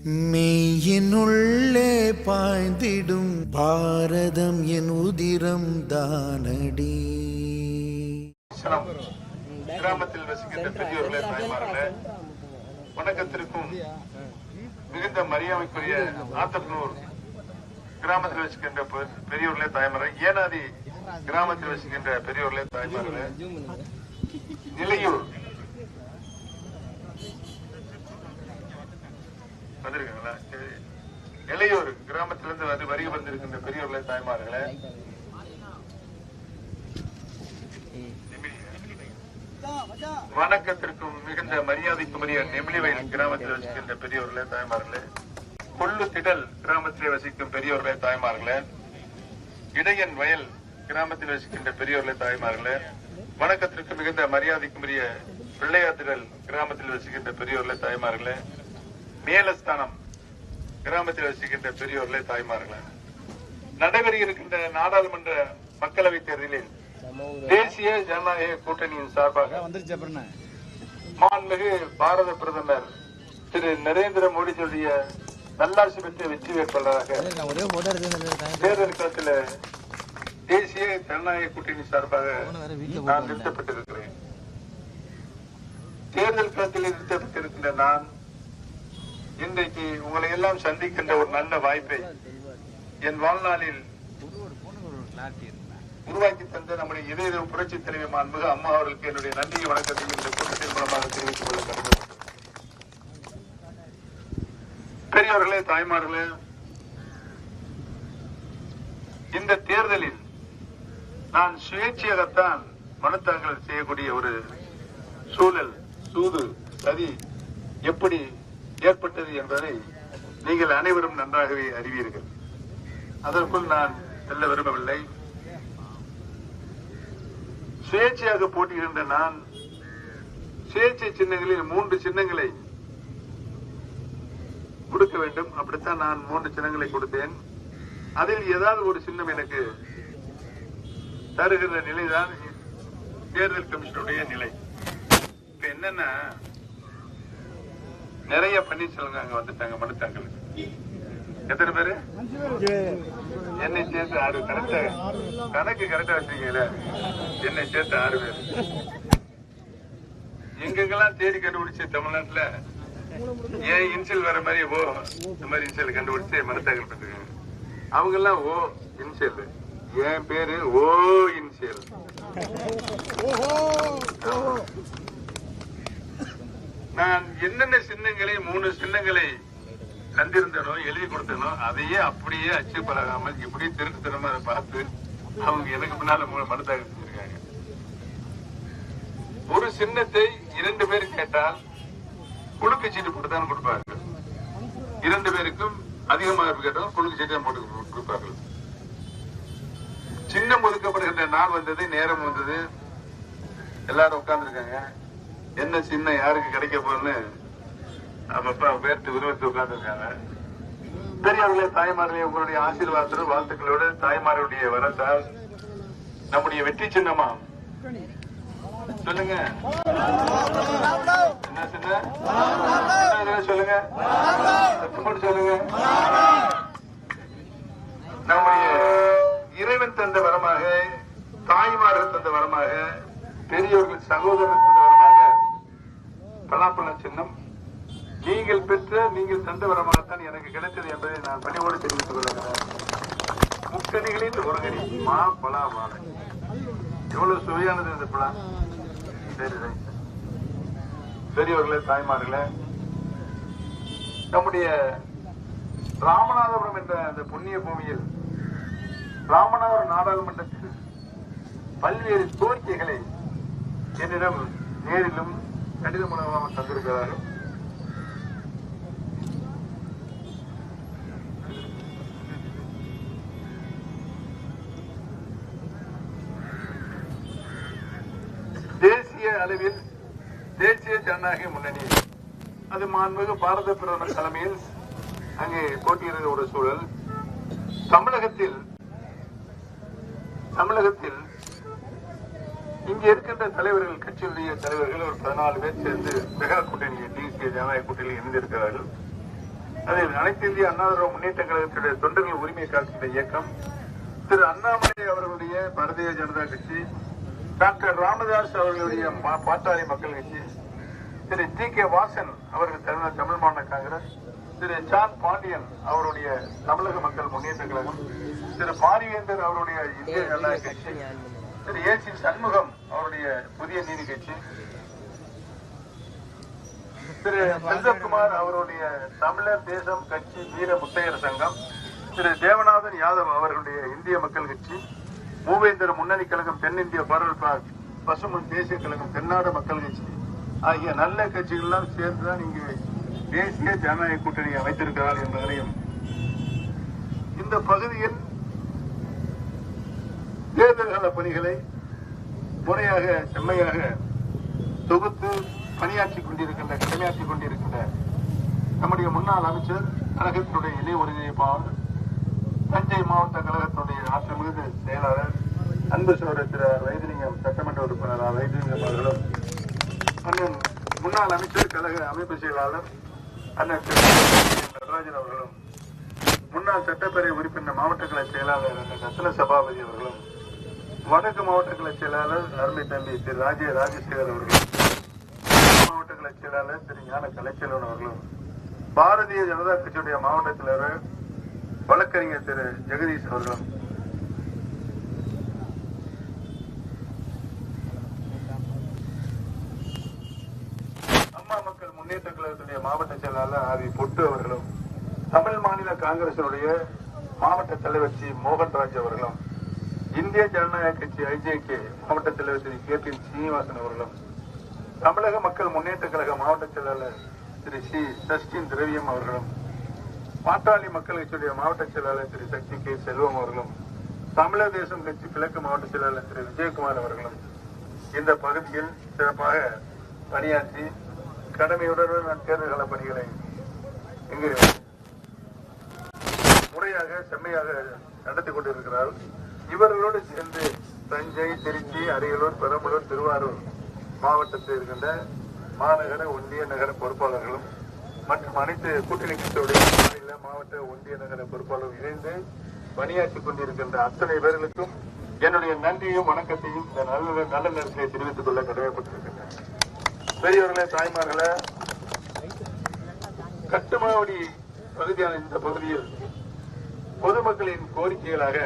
மெய்யினுள்ளே பாய்ந்திடும் பாரதம் என் உதிரம் தானடி. கிராமத்தில் வசிக்கின்ற பெரியோர்களே, தாய்மார்களே, வணக்கத்திற்கும் மிகுந்த மரியாதைக்குரிய ஆத்தப்பனூர் கிராமத்தில் வசிக்கின்ற பெரியோர்களே, தாய்மார்களே, ஏனாதி கிராமத்தில் வசிக்கின்ற பெரியோர்களே, தாய்மார்களே, நிலையூர் வந்திருக்காங்களா? இளையூர் கிராமத்திலிருந்து வந்து வருகை வந்திருக்கின்ற பெரியோர்களே, தாய்மார்களே, வணக்கத்திற்கும் மிகுந்த மரியாதைக்குரிய நெமிலிவயல் கிராமத்தில் வசிக்கின்ற பெரியோர்களே, தாய்மார்களே, கொள்ளு திடல் கிராமத்தில் வசிக்கும் பெரியோர்களே, தாய்மார்களே, இடையன் வயல் கிராமத்தில் வசிக்கின்ற பெரியோர்களே, தாய்மார்களே, வணக்கத்திற்கு மிகுந்த மரியாதைக்குரிய பிள்ளையாத்திடல் கிராமத்தில் வசிக்கின்ற பெரியோர்களே, தாய்மார்களே, மேலஸ்தானம் கிராமத்தில் வசிக்கின்ற பெரியோர்களே, தாய்மார்களே, நடைபெற இருக்கின்ற நாடாளுமன்ற மக்களவைத் தேர்தலில் தேசிய ஜனநாயக கூட்டணியின் சார்பாக மாண்புமிகு பாரத பிரதமர் திரு நரேந்திர மோடிஜியுடைய நல்லாட்சி பெற்ற வெற்றி வேட்பாளராக தேர்தல் களத்தில் தேசிய ஜனநாயக கூட்டணி சார்பாக நான் நிறுத்தப்பட்டிருக்கிறேன். தேர்தல் களத்தில் நிறுத்தப்பட்டிருக்கின்ற நான் இன்றைக்கு உங்களை எல்லாம் சந்திக்கின்ற ஒரு நல்ல வாய்ப்பை என் வாழ்நாளில் உருவாக்கி தந்த நம்முடைய இதய புரட்சி தலைவர் மாண்புமிகு அம்மா அவர்களுக்கு என்னுடைய நன்றியை வணக்கத்தை இந்த கூட்டத்தின் மூலமாக தெரிவித்துக் கொள்ள கடமைப்பட்டேன். பெரியவர்களே, தாய்மார்களே, இந்த தேர்தலில் நான் சுயேட்சையாகத்தான் மனு தாக்கல் செய்யக்கூடிய ஒரு சூழல், சூது, சதி எப்படி ஏற்பட்டது என்பதை நீங்கள் அனைவரும் நன்றாகவே அறிவீர்கள். அதற்குள் நான் செல்ல விரும்பவில்லை. சுயேட்சையாக போட்டியிடுகின்ற நான் சுயேட்சை சின்னங்களில் 3 சின்னங்களை கொடுக்க வேண்டும். அப்படித்தான் நான் 3 சின்னங்களை கொடுத்தேன். அதில் ஏதாவது ஒரு சின்னம் எனக்கு தருகிற நிலைதான் தேர்தல் கமிஷனுடைய நிலை. இப்ப என்னன்னா, நிறைய பன்னீர்செல்வம் அங்க வந்துட்டாங்க மனு தாக்கலுக்கு. எத்தனை பேரு? என்னை சேர்த்து 6. கரெக்டா கணக்கு கரெக்டா வச்சிருக்கீங்களா? என்னை சேர்த்து 6 பேர். எங்கெங்கெல்லாம் தேடி கண்டுபிடிச்சு தமிழ்நாட்டுல ஏன் இன்சியல் வர மாதிரி ஓ இந்த மாதிரி இன்சியல் கண்டுபிடிச்சு மனு தாக்கல் பண்ணிருக்காங்க. அவங்க எல்லாம் ஓ இன்சியல், என் பேரு ஓ இன்சியல். நான் என்னென்ன சின்னங்களை 3 சின்னங்களை தந்திருந்தனோ எழுதி கொடுத்தனோ அதையே அப்படியே அச்சு பழகாமல் இப்படி திருட்டுத்தனமா அதை பார்த்து அவங்க எனக்கு முன்னால மனு தாக்கல் செஞ்சிருக்காங்க. ஒரு சின்னத்தை 2 பேர் கேட்டால் குலுக்கு சீட்டு போட்டுதான் கொடுப்பார்கள். 2 பேருக்கும் அதிகமாக கேட்டாலும் குலுக்கு சீட்டு போட்டு கொடுப்பார்கள். சின்னம் ஒதுக்கப்படுகின்ற நாள் வந்தது, நேரம் வந்தது, எல்லாரும் உட்கார்ந்து இருக்காங்க. என்ன சின்னம் யாருக்கு கிடைக்க போறன்னு அப்பா பேர்த்து விரும்பத்து உட்கார்ந்து இருக்காங்க. பெரியவர்களே, தாய்மார்களே, உங்களுடைய ஆசீர்வாதத்தோடு வாழ்த்துக்களோடு தாய்மார்களுடைய வரத்தால் நம்முடைய வெற்றி சின்னமா சொல்லுங்க. என்ன சின்ன சொல்லுங்க, சொல்லுங்க. நம்முடைய இறைவன் தந்த வரமாக, தாய்மார்கள் தந்த வரமாக, பெரியவர்கள் சகோதரர் தந்த வரமாக பலாப்பழ சின்னம் நீங்கள் பெற்ற, நீங்கள் தந்த வரமாகத்தான் எனக்கு கிடைத்தது என்பதை நான் பணியோடு தெரிவித்துக் கொள்கிறேன். முக்கணிகளில் ஒரு கனி மா பலா வாழை. எவ்வளவு சுவையானது இந்த பழா. சரி, பெரியவர்களே, தாய்மார்களே, நம்முடைய ராமநாதபுரம் என்ற அந்த புண்ணிய பூமியில் ராமநாதபுரம் நாடாளுமன்றத்தில் பல்வேறு கோரிக்கைகளை என்னிடம் நேரிலும் கடித மூலமாக தந்திருக்கிறார்கள். தேசிய அளவில் தேசிய ஜனநாயக முன்னணி, அது மாண்புமிகு பாரத பிரதமர் தலைமையில் அங்கே போட்டியிடுகிற ஒரு சூழல். தமிழகத்தில் இங்க இருக்கின்ற தலைவர்கள், கட்சியுடைய தலைவர்கள் ஒரு 14 பேர் சேர்ந்து மெகா கூட்டணி, தேசிய ஜனநாயக கூட்டணியில் இணைந்திருக்கிறார்கள். அதில் அனைத்து இந்திய அண்ணா திராவிட முன்னேற்ற கழகத்துடைய தொண்டர்கள் உரிமை காக்கின்ற இயக்கம், திரு அண்ணாமலை அவர்களுடைய பாரதிய ஜனதா கட்சி, டாக்டர் ராமதாஸ் அவர்களுடைய பாட்டாளி மக்கள் கட்சி, திரு T.K. வாசன் அவர்கள் தலைவர் தமிழ் மாநில காங்கிரஸ், திரு ஜான் பாண்டியன் அவருடைய தமிழக மக்கள் முன்னேற்ற கழகம், திரு பாரிவேந்தர் அவருடைய இந்திய ஜனநாயக கட்சி, திரு A.C. சண்முகம் அவருடைய புதிய நீதி கட்சி, திரு செல்வகுமார் அவருடைய தமிழர் தேசம் கட்சி வீர முத்தையர் சங்கம், திரு தேவநாதன் யாதவ் அவர்களுடைய இந்திய மக்கள் கட்சி, மூவேந்தர் முன்னணி கழகம் தென்னிந்திய பாரல் பசுமன் தேசிய கழகம் தென்னாடு மக்கள் கட்சி ஆகிய நல்ல கட்சிகள் எல்லாம் சேர்ந்துதான் இங்கு தேசிய ஜனநாயக கூட்டணியை அமைத்திருக்கிறார் என்பதனையும், இந்த பகுதியில் தேர்தல் கால பணிகளை முறையாக செம்மையாக தொகுத்து பணியாற்றிக் கொண்டிருக்கின்ற கடமையாற்றிக் கொண்டிருக்கின்ற நம்முடைய முன்னாள் அமைச்சர், கழகத்தினுடைய இணை ஒருங்கிணைப்பாளர், தஞ்சை மாவட்ட கழகத்தினுடைய ஆற்றல் மிகுந்த செயலாளர், அன்பு சகோதரர் திரு வைத்திலிங்கம் சட்டமன்ற உறுப்பினர் வைத்திலிங்கம் அவர்களும், அண்ணன் முன்னாள் அமைச்சர் கழக அமைப்பு செயலாளர் அண்ணன் நடராஜன் அவர்களும், முன்னாள் சட்டப்பேரவை உறுப்பினர் மாவட்ட கழக செயலாளர் அண்ணன் ரத்ன சபாபதி அவர்களும், வடக்கு மாவட்ட கழக செயலாளர் அருமை தம்பி திரு ராஜசேகர் அவர்களும், மாவட்ட கழக செயலாளர் திரு ஞான கலைச்செல்வன் அவர்களும், பாரதிய ஜனதா கட்சியுடைய மாவட்ட தலைவர் வழக்கறிஞர் திரு ஜெகதீஷ் அவர்களும், அம்மா மக்கள் முன்னேற்ற கழகத்துடைய மாவட்ட செயலாளர் ஆர் வி பொட்டு அவர்களும், தமிழ் மாநில காங்கிரசினுடைய மாவட்ட தலைவர் சி மோகன்ராஜ் அவர்களும், இந்திய ஜனநாயக கட்சி IJK மாவட்ட தலைவர் திரு K.P. சீனிவாசன் அவர்களும், தமிழக மக்கள் முன்னேற்ற கழக மாவட்ட செயலாளர் திரு சி சஷ்டின் திரவியம் அவர்களும், பாட்டாளி மக்கள் கட்சியுடைய மாவட்ட செயலாளர் திரு சக்தி K. செல்வம் அவர்களும், தமிழர் தேசம் கட்சி கிழக்கு மாவட்ட செயலாளர் திரு விஜயகுமார் அவர்களும் இந்த பகுதியில் சிறப்பாக பணியாற்றி கடமையுடன் தேர்தல் கால பணிகளை இங்கு முறையாக செம்மையாக நடத்தி கொண்டிருக்கிறார். இவர்களோடு சேர்ந்து தஞ்சை, திருச்சி, அரியலூர், பெரம்பலூர், திருவாரூர் மாவட்டத்தில் இருக்கின்ற மாநகர ஒன்றிய நகர பொறுப்பாளர்களும் மற்றும் அனைத்து கூட்டணி கட்சியுடைய மாநில மாவட்ட ஒன்றிய நகர பொறுப்பாளர்கள் இணைந்து பணியாற்றிக் கொண்டிருக்கின்ற அத்தனை பேர்களுக்கும் என்னுடைய நன்றியும் வணக்கத்தையும் இந்த நல்ல நேரத்திலே தெரிவித்துக் கொள்ள கடமைப்பட்டிருக்கின்றன. பெரியவர்களே, தாய்மார்களே, கட்டுமாவடி பகுதியான இந்த பகுதியில் பொதுமக்களின் கோரிக்கைகளாக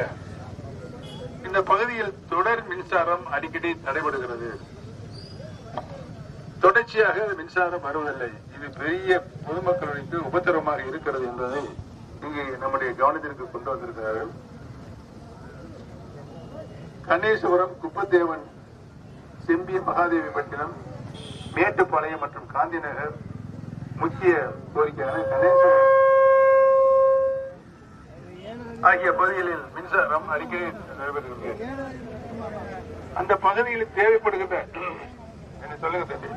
இந்த பகுதியில் தொடர் மின்சாரம் அடிக்கடி தடைபடுகிறது. தொடர்ச்சியாக மின்சாரம் வருவதில்லை. இது பெரிய பொதுமக்களுக்கு உபத்திரவமாக இருக்கிறது என்பதை இங்கு நம்முடைய கவனத்திற்கு கொண்டு வந்திருக்கிறார்கள். கணேசபுரம், குப்பத்தேவன், செம்பி, மகாதேவிப்பட்டினம், மேட்டுப்பாளையம் மற்றும் காந்தி நகர் முக்கிய கோரிக்கையான கணேசபுரம் ஆகிய பகுதிகளில் மின்சாரம் அடிக்கடி நடைபெறுகிறது. அந்த பகுதியில் தேவைப்படுகின்ற என்ன சொல்லுங்க தம்பி,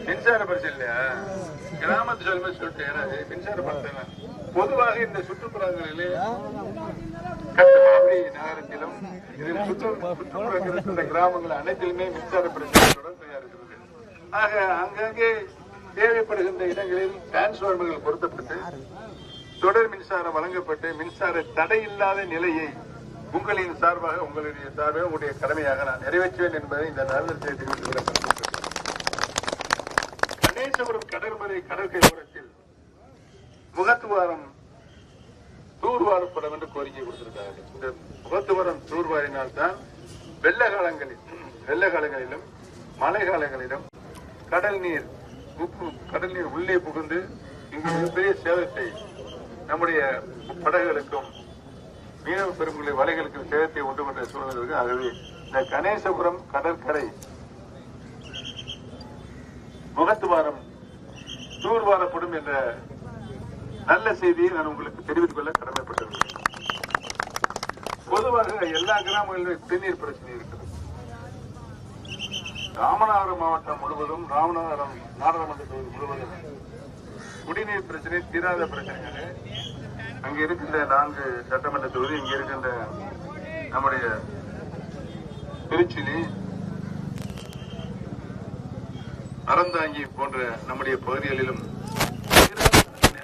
மின்சார பரிசு இல்லையா கிராமத்து சொல்லிட்டு மின்சார பரிசு பொதுவாக இந்த சுற்றுப்புறங்களிலே கட்டுமாவடி நகரத்திலும் சுற்றுப்புற கிராமங்கள் அனைத்திலுமே மின்சார பிரச்சனை தொடர்புடையா இருக்கிறது. ஆக அங்கங்கே தேவைப்படுகின்ற இடங்களில் டிரான்ஸ்பார்மர்கள் பொருத்தப்பட்டு தொடர் மின்சாரம் வழங்கப்பட்டு மின்சார தடை இல்லாத நிலையை உங்களின் சார்பாக உங்களுடைய கடமையாக நான் நிறைவேற்றுவேன் என்பதை இந்த நேரத்தில் தெரிவித்துக் கொள்ளப்பட்டிருக்கிறது. கணேசபுரம் கடற்கரை ஓரத்தில் முகத்துவாரம் தூர்வாரப்படும் என்று கோரிக்கை கொடுத்திருக்கிறார்கள். இந்த முகத்துவாரம் தூர்வாரினால்தான் வெள்ள காலங்களிலும் மழை காலங்களிலும் கடல் நீர் உள்ளே புகுந்து இங்கு மிகப்பெரிய சேதத்தை நம்முடைய படகுகளுக்கும் மீனவ பெருமக்களின் வலைகளுக்கும் சேதத்தை உண்டு கொண்ட சூழ்நிலை இருக்கு. ஆகவே இந்த கணேசபுரம் கடற்கரை முகத்துவாரம் தூர்வாரப்படும் என்ற நல்ல செய்தியை நான் உங்களுக்கு தெரிவித்துக் கொள்ள கடமைப்பட்டிருக்கிறேன். பொதுவாக எல்லா கிராமங்களிலும் குடிநீர் பிரச்சனை இருக்கிறது. ராமநாதபுரம் மாவட்டம் முழுவதும், ராமநாதபுரம் நாடாளுமன்ற தொகுதி முழுவதும் குடிநீர் பிரச்சனை தீராத பிரச்சனைகள். அங்க இருக்கின்ற 4 சட்டமன்ற தொகுதி, இங்க இருக்கின்ற நம்முடைய திருச்சிலி, அறந்தாங்கி போன்ற நம்முடைய பகுதிகளிலும்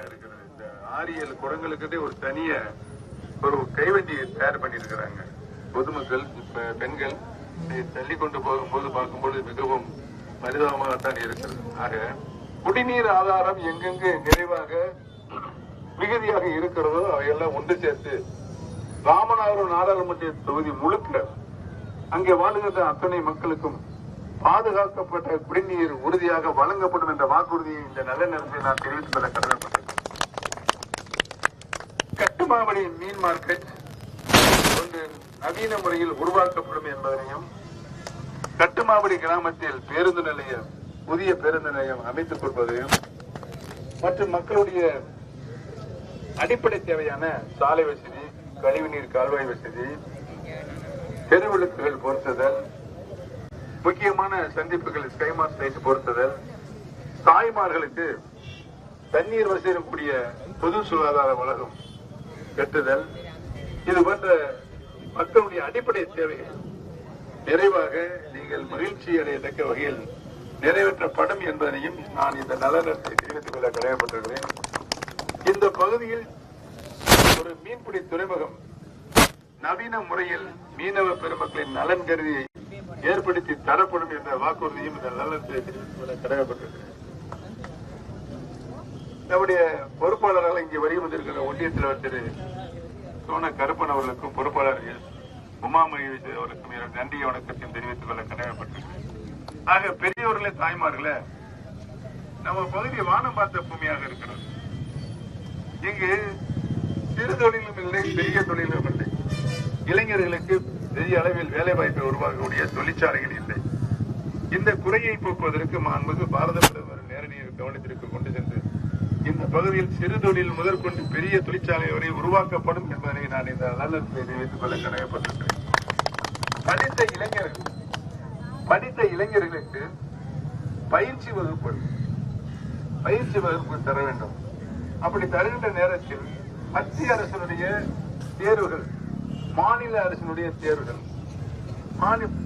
இருக்கிறது. இந்த 6-7 குடங்களுக்கிட்டே ஒரு தனிய ஒரு கைவண்டி தயார் பண்ணியிருக்கிறாங்க. பொதுமக்கள் பெண்கள் தள்ளி கொண்டு போகும்போது பார்க்கும்போது மிகவும் பரிதாபமாகத்தான் இருக்கிறது. ஆக குடிநீர் ஆதாரம் எங்கெங்கு நிறைவாக மிகுதியாக இருக்கிறதோ அவையெல்லாம் ஒன்று சேர்த்து ராமநாதபுரம் நாடாளுமன்ற தொகுதி முழுக்க அங்கே வாழுகின்ற அத்தனை மக்களுக்கும் பாதுகாக்கப்பட்ட குடிநீர் உறுதியாக வழங்கப்படும் என்ற வாக்குறுதியை இந்த நல்ல நேரத்தில் நான் தெரிவித்துக் கொள்ள கடமைப்பட்டேன். கட்டுமாவடி மீன் மார்க்கெட் ஒன்று நவீன முறையில் உருவாக்கப்படும் என்பதனையும், கட்டுமாவடி கிராமத்தில் பேருந்து நிலையம், புதிய பேருந்து நிலையம் அமைத்துக் கொடுப்பதையும், மற்றும் மக்களுடைய அடிப்படை தேவையான சாலை வசதி, கழிவுநீர் கால்வாய் வசதி, தெருவிளக்குகள் பொருத்துதல், முக்கியமான சந்திப்புகள் ஸ்கைமார்க் லைட் பொருத்துதல், தாய்மார்களுக்கு தண்ணீர் வசதியும் கூடிய பொது சுகாதார வழங்கும் கட்டுதல், இது போன்ற மக்களுடைய அடிப்படை தேவைகள் நிறைவாக நீங்கள் மகிழ்ச்சி அடையத்தக்க வகையில் நிறைவேற்றப்படும் என்பதனையும் நான் இந்த நலனத்தை தெரிவித்துக் கொள்ள கடமைப்பட்டிருக்கிறேன். இந்த பகுதியில் ஒரு மீன்பிடி துறைமுகம் நவீன முறையில் மீனவ பெருமக்களின் நலன் கருதி ஏற்படுத்தி தரப்படும் என்ற வாக்குறுதியும் இந்த நலனத்தை தெரிவித்துக் கொள்ள கடமைப்பட்டிருக்கிறேன். நம்முடைய பொறுப்பாளர்கள் இங்கே வரி வந்திருக்கிற ஒன்றிய தலைவர் திரு சோன கருப்பன் அவர்களுக்கும், பொறுப்பாளர்கள் உமா மகேஸ்வரி அவர்களுக்கும் என்னுடைய நன்றியை வணக்கத்தையும் தெரிவித்துக் கொள்ள கடமைப்பட்டிருக்கிறேன். ஆக பெரியவர்களே, தாய்மார்களே, நம்ம பகுதி வானம் பார்த்த பூமியாக இருக்கிறது. இங்கு சிறு தொழிலும் இல்லை, பெரிய தொழிலும் இல்லை. இளைஞர்களுக்கு பெரிய அளவில் வேலை வாய்ப்பை உருவாக்கக்கூடிய தொழிற்சாலைகள் இல்லை. இந்த குறையை போக்குவதற்கு மாண்புமிகு பாரத பிரதமர் நேரடி கவனத்திற்கு கொண்டு சென்று இந்த பகுதியில் சிறு தொழில் முதற்கொண்டு பெரிய தொழிற்சாலை வரை உருவாக்கப்படும் என்பதை நான் இந்த நலத்தை தெரிவித்துக் கொள்ள கடமைப்பட்டிருக்கிறேன். படித்த இளைஞர்களுக்கு பயிற்சி வகுப்பு தர வேண்டும். அப்படி தருகின்ற நேரத்தில் மத்திய அரசினுடைய தேர்வுகள், மாநில அரசினுடைய தேர்வுகள்,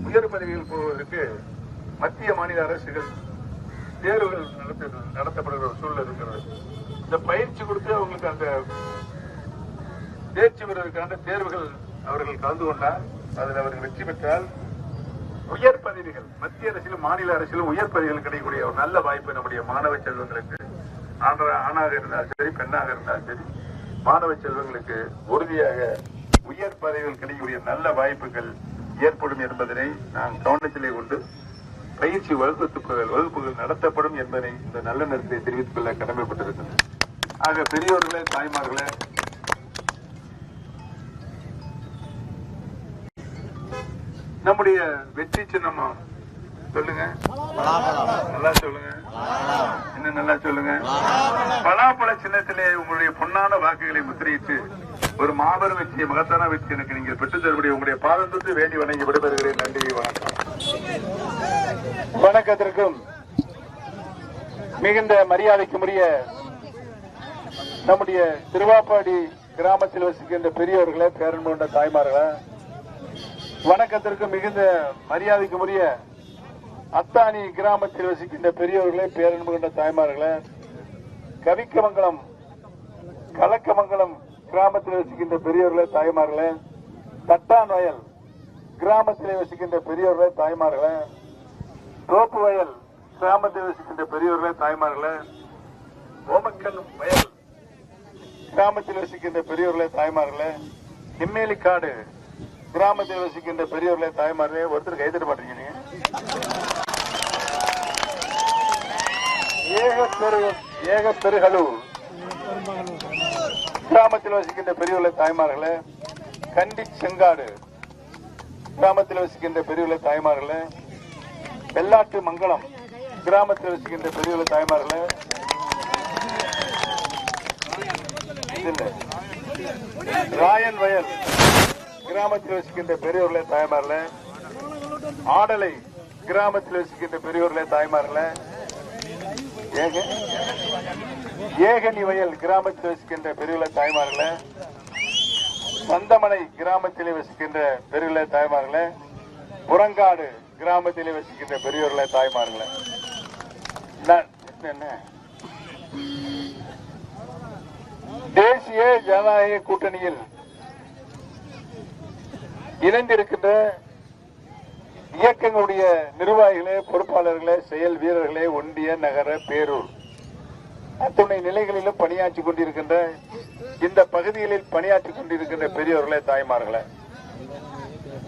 உயர் பதவிகள் போவதற்கு மத்திய மாநில அரசுகள் தேர்வுகள் நடத்தப்படுகிற ஒரு சூழல் இருக்கிறது. இந்த பயிற்சி கொடுத்து அவங்களுக்கு அந்த தேர்ச்சி பெறுவதற்கான தேர்வுகள் அவர்கள் கலந்து கொண்டால், அதில் அவர்கள் வெற்றி பெற்றால் உயர் பதவிகள், மத்திய அரசிலும் மாநில அரசிலும் உயர் பதவிகள் கிடைக்கக்கூடிய ஒரு நல்ல வாய்ப்பு நம்முடைய மாணவ செல்வங்களுக்கு, ஆணாக இருந்தால் சரி, பெண்ணாக இருந்தால் சரி, மாணவ செல்வங்களுக்கு உறுதியாக உயர் பதவிகள் கிடைக்கக்கூடிய நல்ல வாய்ப்புகள் ஏற்படும் என்பதனை நான் கவனத்திலே கொண்டு பயிற்சி வகுப்புகள் நடத்தப்படும் என்பதை இந்த நல்ல நேரத்தை தெரிவித்துக் கொள்ள கடமைப்பட்டிருக்கிறது. ஆக பெரியோர்களே, தாய்மார்களே, நம்முடைய வெற்றி சின்னம் சொல்லுங்க, நல்லா சொல்லுங்க, இன்னும் நல்லா சொல்லுங்க. பலாப்பழ சின்னத்திலே உங்களுடைய பொன்னான வாக்குகளை முத்திரையிட்டு ஒரு மாபெரும் வெற்றியை, மகத்தான வெற்றி எனக்கு நீங்கள் பெற்றுத் தரக்கூடிய உங்களுடைய பாதம் தொட்டு வேண்டி வணங்கி விடைபெறுகிறேன். நன்றி, வணக்கம். வணக்கத்திற்கும் மிகுந்த மரியாதைக்குரிய நம்முடைய திருவாப்பாடி கிராமத்தில் வசிக்கின்ற பெரியவர்களே, பேரன்பு கொண்ட தாய்மார்களே, வணக்கத்திற்கும் மிகுந்த மரியாதைக்குரிய அத்தானி கிராமத்தில் வசிக்கின்ற பெரியவர்களே, பேரன்பு கொண்ட தாய்மார்களே, கவிக்கமங்கலம், கலக்கமங்கலம் கிராமத்தில் வசிக்கின்ற பெரியவர்களே, தாய்மார்களே, தட்டான் வயல் கிராமத்தில் வசிக்கின்ற பெரியவர்களே, தாய்மார்களே, தோப்பு வயல் கிராமத்தில் வசிக்கின்ற பெரியவர்களே, தாய்மார்களே, ஓமக்கல் வயல் கிராமத்தில் வசிக்கின்ற பெரியவர்களே, தாய்மார்களே, நிம்மேலிக்காடு கிராமத்தில் வசிக்கின்ற பெரியவர்களே, தாய்மார்களே, ஒருத்தர் கைதட்ட மாட்டீங்க. ஏகப்பெருகளூர் கிராமத்தில் வசிக்கின்ற பெரியவர்களே, தாய்மார்களே, கண்டி செங்காடு கிராமத்தில் வசிக்கின்ற பெரியவர்களே, தாய்மார்களே, வெள்ளாட்டு மங்கலம் கிராமத்தில் வசிக்கின்ற பெரியவர்களே, தாய்மார்களே, ராயன் வயல் கிராமத்தில் வசிக்கின்ற பெரியவர்களே, தாய்மார்களே, ஆடலை கிராமத்தில் வசிக்கின்ற பெரியவர்களே, தாய்மார்களே, ஏகனி வயல் கிராமத்தில் வசிக்கின்ற பெரியவர்களே தாய்மார்களே, சந்தமலை கிராமத்திலே வசிக்கின்ற பெரியவர்களே தாய்மார்களே, புறங்காடு கிராமத்திலே வசிக்கின்ற பெரியவர்களே தாய்மார்களே, என்ன தேசிய ஜனநாயக கூட்டணியில் இணைந்திருக்கின்ற இயக்கங்களுடைய நிர்வாகிகளே, பொறுப்பாளர்களே, செயல் வீரர்களே, ஒன்றிய நகர பேரூர் அத்துணை நிலைகளிலும் பணியாற்றிக் கொண்டிருக்கின்ற இந்த பகுதிகளில் பணியாற்றிக் கொண்டிருக்கின்ற பெரியவர்களே தாய்மார்களே,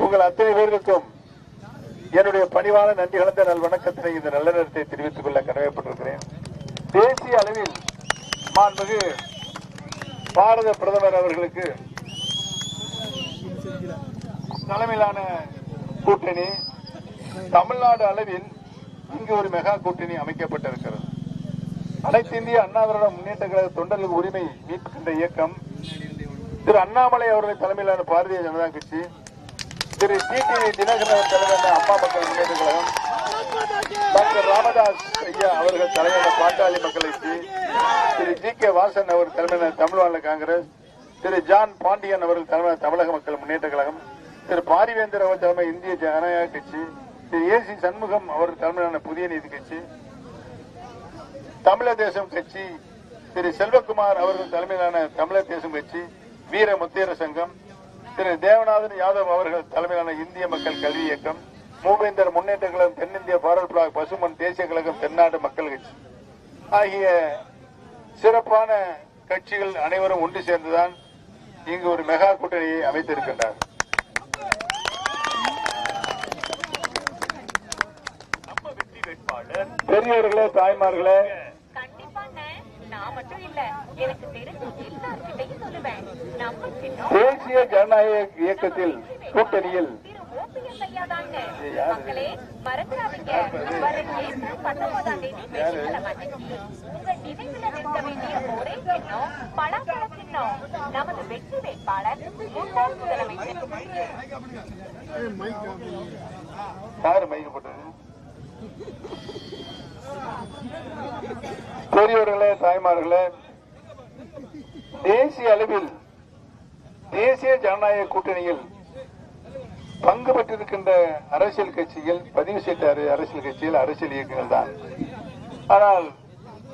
உங்கள் அத்தனை பேருக்கும் என்னுடைய பணிவான நன்றி கலந்த நல் வணக்கத்தினை இந்த நல்ல நேரத்தை தெரிவித்துக் கொள்ள கடமைப்பட்டிருக்கிறேன். தேசிய அளவில் மாண்புமிகு பாரத பிரதமர் அவர்களுக்கு தலைமையிலான கூட்டணி, தமிழ்நாடு அளவில் இங்கு ஒரு மெகா கூட்டணி அமைக்கப்பட்டிருக்கிறது. அனைத்து இந்திய அண்ணா திராவிட முன்னேற்ற கழக தொண்டர்கள் உரிமை மீட்கின்ற இயக்கம், திரு அண்ணாமலை அவர்கள் தலைமையிலான பாரதிய ஜனதா கட்சி, திரு டிடிவி தினகரன் தலைமையிலான அம்மா மக்கள் முன்னேற்ற கழகம், டாக்டர் ராமதாஸ் ஐயா அவர்கள் தலைமையிலான பாட்டாளி மக்கள் கட்சி, திரு ஜி.கே. வாசன் அவர் தலைமையிலான தமிழ்மாநில காங்கிரஸ், திரு ஜான் பாண்டியன் அவர்கள் தலைமையிலான தமிழக மக்கள் முன்னேற்ற கழகம், திரு பாரிவேந்தர் அவர் தலைமை இந்திய ஜனநாயக கட்சி, திரு ஏ.சி. சண்முகம் அவர் தலைமையிலான புதிய நீதி கட்சி, தமிழர் தேசம் கட்சி, திரு செல்வகுமார் அவர்கள் தலைமையிலான தமிழர் தேசம் கட்சி, வீர முத்தேர சங்கம், திரு தேவநாதன் யாதவ் அவர்கள் தலைமையிலான இந்திய மக்கள் கல்வி இயக்கம், மூவேந்தர் முன்னேற்ற கழகம், தென்னிந்திய பாரத் பிளாக் பசுமன் தேசிய கழகம், தென்னாடு மக்கள் கட்சி ஆகிய சிறப்பான கட்சிகள் அனைவரும் ஒன்று சேர்ந்துதான் இங்கு ஒரு மெகா கூட்டணியை அமைத்திருக்கின்றார். பெரியவர்களே தாய்மார்களே, தேசிய ஜனநாயக இயக்கத்தில் கூட்டணியில் பெரியவர்களே தாய்மார்களே, தேசிய அளவில் தேசிய ஜனநாயக கூட்டணியில் பங்கு பெற்றிருக்கின்ற அரசியல் கட்சிகள், பதிவு செய்த அரசியல் கட்சிகள், அரசியல் இயக்கங்கள் தான். ஆனால்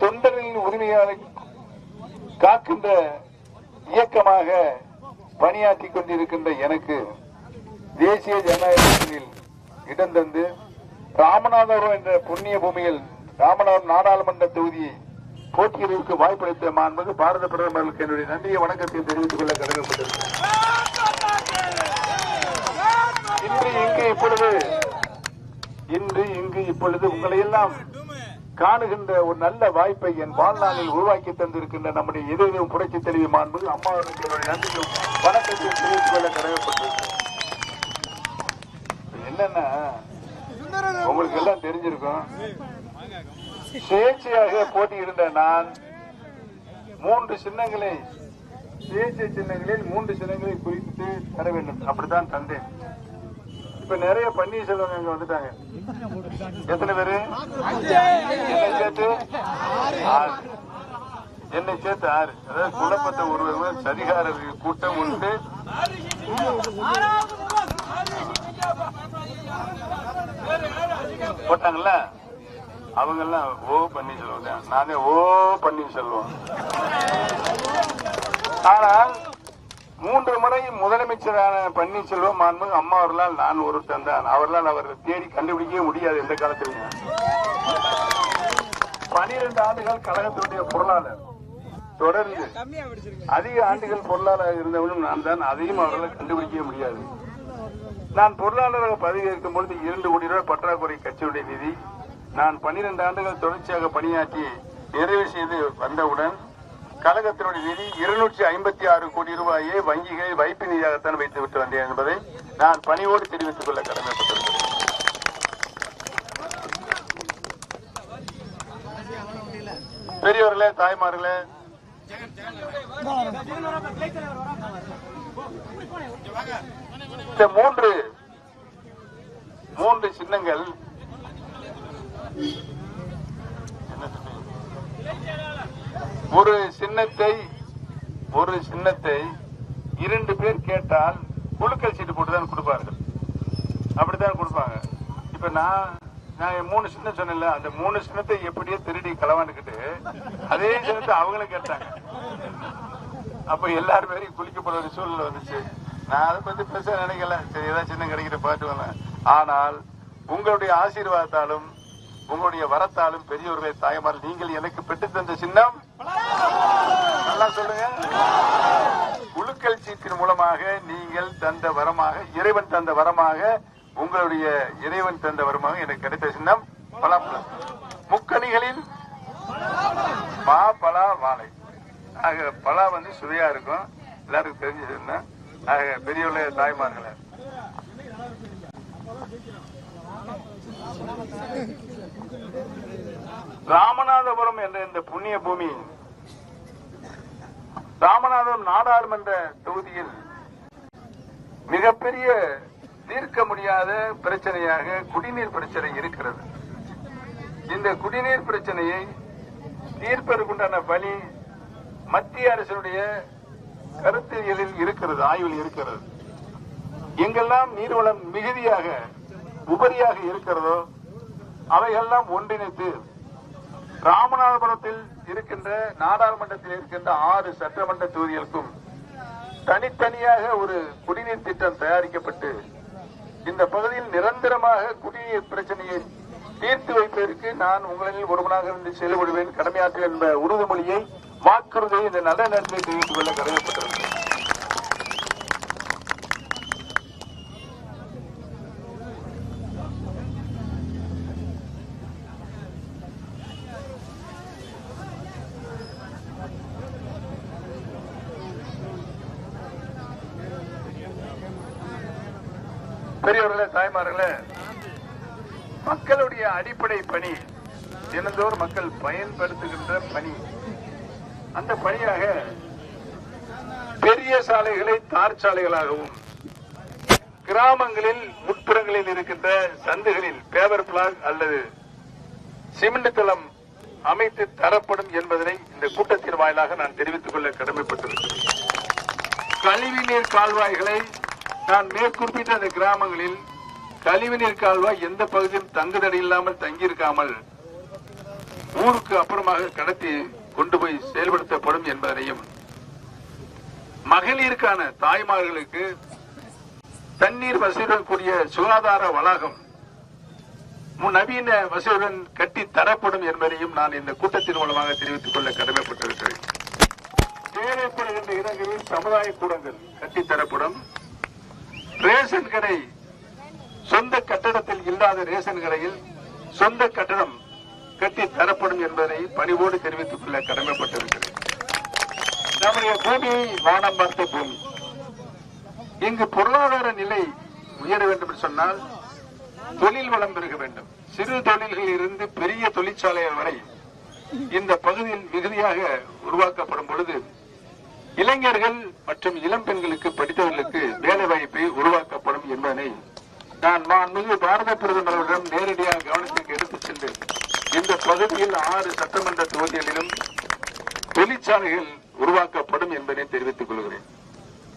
தொண்டர்களின் உரிமைகளை காக்கின்ற இயக்கமாக பணியாற்றிக் கொண்டிருக்கின்ற எனக்கு தேசிய ஜனநாயக கூட்டணியில் இடம் தந்து ராமநாதபுரம் என்ற புண்ணிய பூமியில் ராமநாதபுரம் நாடாளுமன்ற தொகுதியை போட்டியிடுவதற்கு வாய்ப்பளித்த மாண்புமிகு பாரத பிரதமருக்கு என்னுடைய நன்றியை வணக்கத்தை தெரிவித்துக் கொள்ள கடமைப்பட்டிருக்கிறேன். இன்று இங்கு இப்பொழுது உங்களை எல்லாம் காணுகின்ற ஒரு நல்ல வாய்ப்பை என் வாழ்நாளில் உருவாக்கி தந்திருக்கின்ற நம்முடைய இதயம் புரட்சி தலைவி மாண்புமிகு அம்மாவுக்கு என்னுடைய நன்றியும் வணக்கத்தையும் தெரிவித்துக் கொள்ள கடமைப்பட்டிருக்கிறேன். என்னன்னா உங்களுக்கு எல்லாம் தெரிஞ்சிருக்கும், சுயேட்சையாக போட்டியிடுகின்ற நான் 3 சின்னங்களை, சுயேட்சை சின்னங்களில் 3 சின்னங்களை குறித்து தர வேண்டும், அப்படித்தான் தந்தேன். இப்ப நிறைய பன்னீர்செல்வம் அங்க வந்துட்டாங்க. எத்தனை பேரு? என்னை சேர்த்து 6. அதாவது குழப்பத்தை ஒருவர் சதிகார கூட்டம் உண்டு. போட்டாங்கல்ல, அவங்க எல்லாம் ஓ பன்னீர்செல்வம் தான், நானே ஓ பன்னீர்செல்வம். ஆனால் 3 முறை முதலமைச்சரான பன்னீர்செல்வம் மாண்புமிகு அம்மா அவர்களால் நான் ஒருத்தன் தான். அவர்களால் அவர் தேடி கண்டுபிடிக்கவே முடியாது எந்த காலத்திலையும். 12 ஆண்டுகள் கழகத்தினுடைய பொருளாளர், தொடர்ந்து அதிக ஆண்டுகள் பொருளாளர் இருந்தவனும் நான் தான். அதையும் அவர்களால் கண்டுபிடிக்கவே முடியாது. நான் பொருளாளராக பதவியேற்கும் பொழுது 2 கோடி ரூபாய் பற்றாக்குறை கட்சியுடைய நிதி. நான் 12 ஆண்டுகள் தொடர்ச்சியாக பணியாற்றி நிறைவு செய்து வந்தவுடன் கழகத்தினுடைய நிதி 256 கோடி ரூபாயை வங்கிகளில் வைப்பு நிதியாகத்தான் வைத்துவிட்டு வந்தேன் என்பதை நான் பணியோடு தெரிவித்துக் கொள்ள கடமைப்பட்டிருக்கிறேன். பெரியவர்களே தாய்மார்களே, இந்த 3 சின்னங்கள் என்ன ஒரு சின்னத்தை 2 பேர் கேட்டால் குலுக்கல் சீட்டு போட்டு தான் கொடுப்பார்கள். அப்படித்தான் கொடுப்பாங்க. இப்ப நான் 3 சின்னம் சொன்னேன்ல, அந்த 3 சின்னத்தை எப்படியே திருடி களவாண்டுக்கிட்டு அதே சின்னத்தை அவங்களும் கேட்டாங்க. அப்ப எல்லாரும் பேரையும் குளிக்கப்பட ஒரு சூழ்நிலை வந்துச்சு. நான் அதை பத்தி பெருசா நினைக்கல. சரி, ஏதாவது சின்னம் கிடைக்கிற பாட்டு வந்தேன். ஆனால் உங்களுடைய ஆசீர்வாதத்தாலும் உங்களுடைய வரத்தாலும் பெரியவர்களை தாயமார் நீங்கள் எனக்கு பெற்று தந்த சின்னம் நல்லா சொல்லுங்க. குலுக்கல் சீட்டின் மூலமாக நீங்கள் தந்த வரமாக, இறைவன் தந்த வரமாக, உங்களுடைய இறைவன் தந்த வரமாக எனக்கு கிடைத்த சின்னம் பலாப்பழம். முக்கணிகளில் மா, பலா, வாழை. ஆக பலா சுவையா இருக்கும், எல்லாருக்கும் தெரிஞ்சது. ஆக பெரியவர்களே தாய்மார்களே, ராமநாதபுரம் என்ற இந்த புண்ணிய பூமி, ராமநாதபுரம் நாடாளுமன்ற தொகுதியில் மிகப்பெரிய தீர்க்க முடியாத பிரச்சனையாக குடிநீர் பிரச்சனை இருக்கிறது. இந்த குடிநீர் பிரச்சனையை தீர்ப்பதற்குண்டான வழி மத்திய அரசினுடைய கருத்தியலில் இருக்கிறது, ஆய்வில் இருக்கிறது. எங்கெல்லாம் நீர்வளம் மிகுதியாக உபரியாக இருக்கிறதோ அவையெல்லாம் ஒன்றிணைத்து ராமநாதபுரத்தில் இருக்கின்ற நாடாளுமன்றத்தில் இருக்கின்ற 6 சட்டமன்ற தொகுதிகளுக்கும் தனித்தனியாக ஒரு குடிநீர் திட்டம் தயாரிக்கப்பட்டு இந்த பகுதியில் நிரந்தரமாக குடிநீர் பிரச்சனையை தீர்த்து வைப்பதற்கு நான் உங்களில் ஒருவனாக இருந்து செயல்படுவேன், கடமையாற்றுவேன் என்ற உறுதிமொழியை, வாக்குறுதியை இந்த நல்ல நேரத்தில் தெரிவித்துக் கொள்ள கடமைப்பட்டிருக்கிறேன். பெரியவர்களே, தாய்மார்களே, மக்களுடைய அடிப்படை பணி, தினந்தோறும் மக்கள் பயன்படுத்துகின்ற பணி, அந்த பணியாக பெரிய சாலைகளை தார் சாலைகளாகவும், கிராமங்களில் உட்புறங்களில் இருக்கின்ற சந்துகளில் பேவர் பிளாக் அல்லது சிமெண்ட் தளம் அமைத்து தரப்படும் என்பதனை இந்த கூட்டத்தின் வாயிலாக நான் தெரிவித்துக் கொள்ள கடமைப்பட்டிருக்கிறேன். கழிவுநீர் கால்வாய்களை நான் மேற்குறிப்பிட்ட அந்த கிராமங்களில் கழிவுநீர் கால்வாய் எந்த பகுதியும் தங்குதடை இல்லாமல் தங்கியிருக்காமல் ஊருக்கு அப்புறமாக கடத்தி கொண்டு போய் செயல்படுத்தப்படும் என்பதனையும், மகளிருக்கான தாய்மார்களுக்கு தண்ணீர் வசதியுடன் கூடிய சுகாதார வளாகம் நவீன வசதியுடன் கட்டி தரப்படும் என்பதையும் நான் இந்த கூட்டத்தின் மூலமாக தெரிவித்துக் கொள்ள கடமைப்பட்டிருக்கிறேன். தேவைப்படுகின்ற இடங்களில் சமுதாய கூடங்கள் கட்டித்தரப்படும். ரேஷன் கடை சொந்த கட்டடத்தில் இல்லாத ரேஷன் கடையில் சொந்த கட்டடம் கட்டி தரப்படும் என்பதை பணிவோடு தெரிவித்துக் கொள்ள கடமைப்பட்டிருக்கிறேன். நம்முடைய பூமி வானம் பார்த்த பூமி. இங்கு பொருளாதார நிலை உயர வேண்டும் என்று சொன்னால் தொழில் வளம் பெருக வேண்டும். சிறு தொழில்களில் இருந்து பெரிய தொழிற்சாலைகள் வரை இந்த பகுதியில் மிகுதியாக உருவாக்கப்படும் பொழுது இளைஞர்கள் மற்றும் இளம் பெண்களுக்கு, படித்தவர்களுக்கு வேலை வாய்ப்பை உருவாக்கப்படும் என்பதனை நான் மாண்புமிகு பாரத பிரதமரிடம் நேரடியாக கவனத்திற்கு எடுத்துச் சென்று இந்த பகுதியில் 6 சட்டமன்ற தொகுதிகளிலும் தொழிற்சாலைகள் உருவாக்கப்படும் என்பதை தெரிவித்துக் கொள்கிறேன்.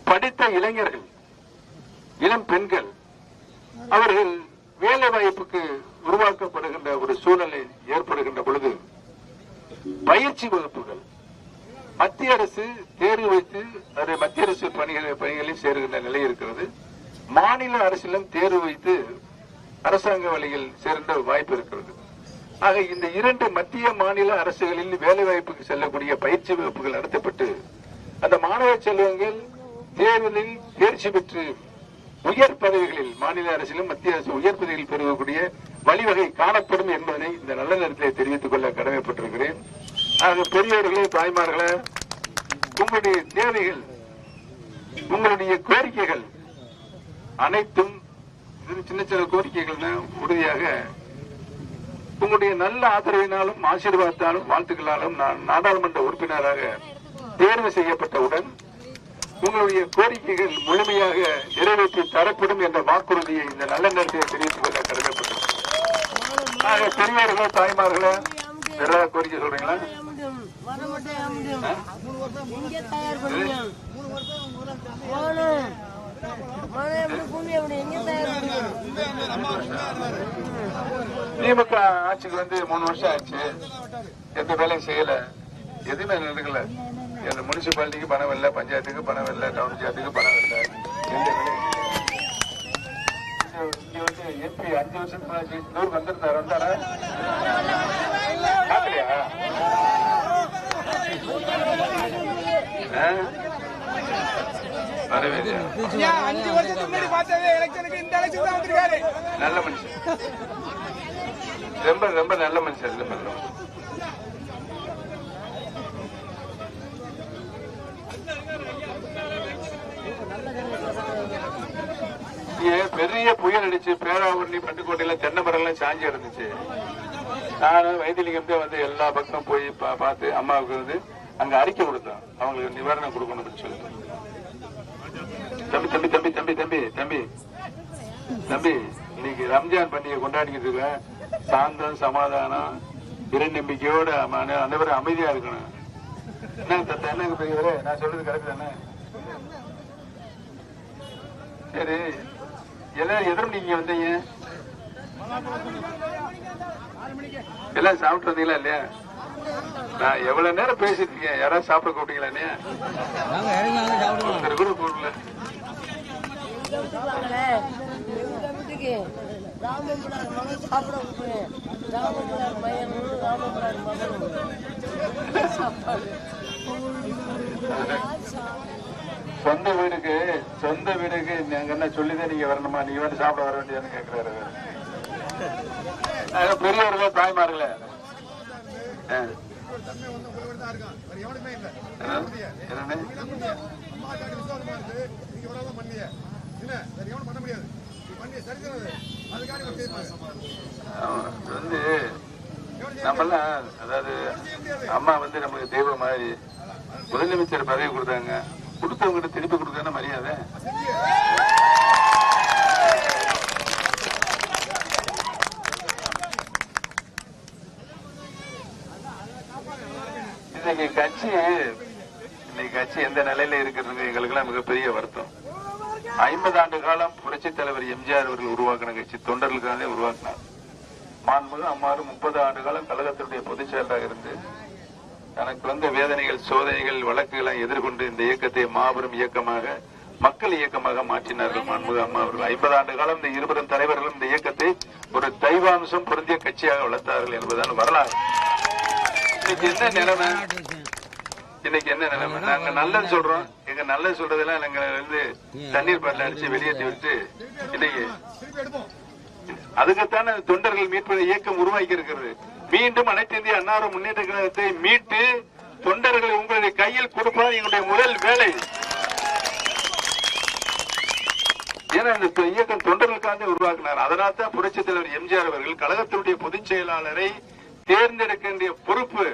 படித்த இளைஞர்கள், இளம் பெண்கள், அவர்கள் வேலை வாய்ப்புக்கு உருவாக்கப்படுகின்ற ஒரு சூழ்நிலை ஏற்படுகின்ற பொழுது பயிற்சி வகுப்புகள் மத்திய அரசு தேர்வு வைத்து அது மத்திய அரசு பணிகளில் சேருகின்ற நிலை இருக்கிறது. மாநில அரசிலும் தேர்வு வைத்து அரசாங்க வழியில் சேர்ந்த வாய்ப்பு இருக்கிறது. ஆக இந்த 2 மத்திய மாநில அரசுகளில் வேலை வாய்ப்புக்கு செல்லக்கூடிய பயிற்சி வகுப்புகள் நடத்தப்பட்டு அந்த மாணவ செல்வங்கள் தேர்தலில் தேர்ச்சி பெற்று உயர் பதவிகளில் மாநில அரசிலும் மத்திய அரசு உயர் பதவியில் பெறக்கூடிய வழிவகை காணப்படும் என்பதை இந்த நல்ல நேரத்தில் தெரிவித்துக் கொள்ள கடமைப்பட்டிருக்கிறேன். ஆக பெரியவர்களே, தாய்மார்களே, உங்களுடைய தேவைகள், உங்களுடைய கோரிக்கைகள் அனைத்தும் சின்ன சின்ன கோரிக்கைகள் உறுதியாக உங்களுடைய நல்ல ஆதரவினாலும் ஆசீர்வாதத்தாலும் வாழ்த்துக்களாலும் நான் நாடாளுமன்ற உறுப்பினராக தேர்வு செய்யப்பட்டவுடன் உங்களுடைய கோரிக்கைகள் முழுமையாக நிறைவேற்றி தரப்படும் என்ற வாக்குறுதியை இந்த நல்ல நேரத்தில் தெரிவித்துக் கொள்ள கடமைப்பட்டது. ஆக பெரியவர்களே, தாய்மார்களே, வேற கோரிக்கை சொல்றீங்களா? இங்கே தயார் பண்ணுங்க. போகணும். மழை எப்படி பூமி எப்படி எங்கே தயார் பண்ணுங்க. திமுக ஆட்சிக்கு வந்து 3 வருஷம் ஆச்சு, எந்த வேலையும் செய்யல, எதுவுமே நடக்கல. எந்த முனிசிபாலிட்டிக்கு பணம் இல்லை, பஞ்சாயத்துக்கு பணம் இல்லை, டவுன் பஞ்சாயத்துக்கு பணம் இல்லை, எந்த வேலையும். இங்க வந்து எம்பி 5 வருஷத்துக்கு நூறு வந்திருந்தாரு, வந்தாரா? பாக்கலையா? வரவே இல்லையா? 5 வருஷத்துக்கு முன்னாடி பார்த்ததே எலெக்ஷனுக்கு இந்த எலெக்ஷன் தான் வந்திருக்காரு. நல்ல மனுஷன், ரொம்ப ரொம்ப நல்ல மனுஷன். இல்ல பண்றோம் பெரிய புயல் அடிச்சு பேராவூர்ணி பட்டுக்கோட்டையில தென்னை மரம் எல்லாம் சாஞ்சி இருந்துச்சு. நானும் வைத்தியலிங்கம் வந்து எல்லா பக்கமும் போய் பார்த்து அம்மாவுக்கு வந்து அங்க அறிக்கை கொடுத்தோம், அவங்களுக்கு நிவாரணம் கொடுக்கணும்னு சொல்லிட்டு. தம்பி தம்பி தம்பி தம்பி தம்பி தம்பி தம்பி இன்னைக்கு ரம்ஜான் பண்டிகை கொண்டாடிக்கிட்டு இருக்க, சாந்தம் சமாதானம் இறை நம்பிக்கையோட அனைவரும் அமைதியா இருக்கணும். என்னங்க தத்த, என்னங்க பெரியவரே, நான் சொல்றது கரெக்ட் தானே? சரி, எல்லாம் எதிரும் நீங்க வந்தீங்க, எல்லாம் சாப்பிட்டு வந்தீங்களா இல்லையா? நான் எவ்வளவு நேரம் பேசிட்டு இருக்கேன், யாராவது சாப்பிட கூப்பிட்டீங்களா இல்லையா? ஒருத்தர் கூட கூடல. ராமபுரார் மகன் சாப்பிட போறேன். ராமபுரார் பையனும் ராமபுரார் மகனும் சாப்பாடு. சொந்த வீடுக்கு நாங்க என்ன சொல்லிதான் நீங்க வரணுமா, நீங்க வந்து சாப்பிட வர வேண்டியதுன்னு கேட்கிறாரு. பெரியவர்களே தாய்மார்களே, வந்து நம்மெல்லாம், அதாவது அம்மா வந்து நமக்கு தெய்வம் மாதிரி முதலமைச்சர் பதவி கொடுத்தாங்க, கொடுத்தவங்க திருப்பி கொடுத்தான மரியாதை. இன்னைக்கு கட்சி எந்த நிலையில இருக்கிறது எங்களுக்கு எல்லாம் மிகப்பெரிய வருத்தம். 50 ஆண்டு காலம் புரட்சித் தலைவர் எம்ஜிஆர் அவர்கள் உருவாக்கின கட்சி, தொண்டர்களுக்காக உருவாக்கினார். மாண்புமிகு அம்மாவும் 30 ஆண்டு காலம் கழகத்தினுடைய பொதுச் செயலராக இருந்து தனக்கு வந்த வேதனைகள், சோதனைகள், வழக்குகளை எதிர்கொண்டு இந்த இயக்கத்தை மாபெரும் இயக்கமாக, மக்கள் இயக்கமாக மாற்றினார்கள் மாண்புமிகு அம்மா அவர்கள். 50 ஆண்டு காலம் இந்த இருவரும் தலைவர்களும் இந்த இயக்கத்தை ஒரு தெய்வாம்சம் பொருந்திய கட்சியாக வளர்த்தார்கள் என்பதுதான் வரலாறு. இன்னைக்கு என்ன நிலைமை? நாங்க நல்லது சொல்றோம், எங்க நல்லது சொல்றதெல்லாம் நாங்க வந்து தண்ணீர் பாட்டில் அடிச்சு வெளியேற்றி விட்டு இன்னைக்கு அதுக்குத்தான தொண்டர்கள் மீட்பு இயக்கம் உருவாக்கி இருக்கிறது. மீண்டும் அனைத்து இந்திய அண்ணா முன்னேற்ற கழகத்தை மீட்டு தொண்டர்களை உங்களுடைய கையில் கொடுப்பது எங்களுடைய முதல் வேலை. ஏன்னா இந்த இயக்கம் தொண்டர்களுக்காக உருவாக்கினார். அதனால் தான் புரட்சித் தலைவர் எம்ஜிஆர் அவர்கள் கழகத்தினுடைய பொதுச் செயலாளரை தேர்ந்தெடுக்கின்ற பொறுப்பு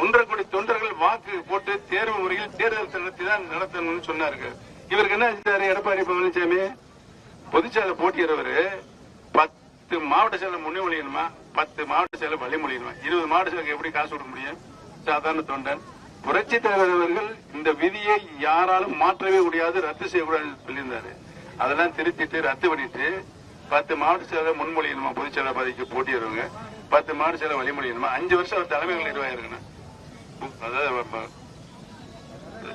1.5 கோடி தொண்டர்கள் வாக்கு போட்டு தேர்வு முறையில் தேர்தல் நடத்திதான் நடத்தணும்னு சொன்னார்கள். இவருக்கு என்ன செஞ்சாரு எடப்பாடி பழனிசாமி? பொதுச்செயலர் போட்டியிடுறவரு 10 மாவட்ட செயலர் முன்மொழியணுமா, 10 மாவட்ட செயலர் வழிமொழியணுமா, 20 மாவட்ட செயலுக்கு எப்படி காசு கொடுக்க முடியும் சாதாரண தொண்டன்? புரட்சி தலைவர் அவர்கள் இந்த விதியை யாராலும் மாற்றவே முடியாது, ரத்து செய்யக்கூடாது சொல்லியிருந்தாரு. அதெல்லாம் திருத்திட்டு ரத்து பண்ணிட்டு 10 மாவட்ட செயலர் முன்மொழியணுமா, பொதுச்செயலர் பதவிக்கு போட்டியிடுறவங்க 10 மாவட்ட செயலர் வழிமொழியணுமா, 5 வருஷம் அவர் தலைமைகள் நிர்வாகம் இருக்கணும். அதாவது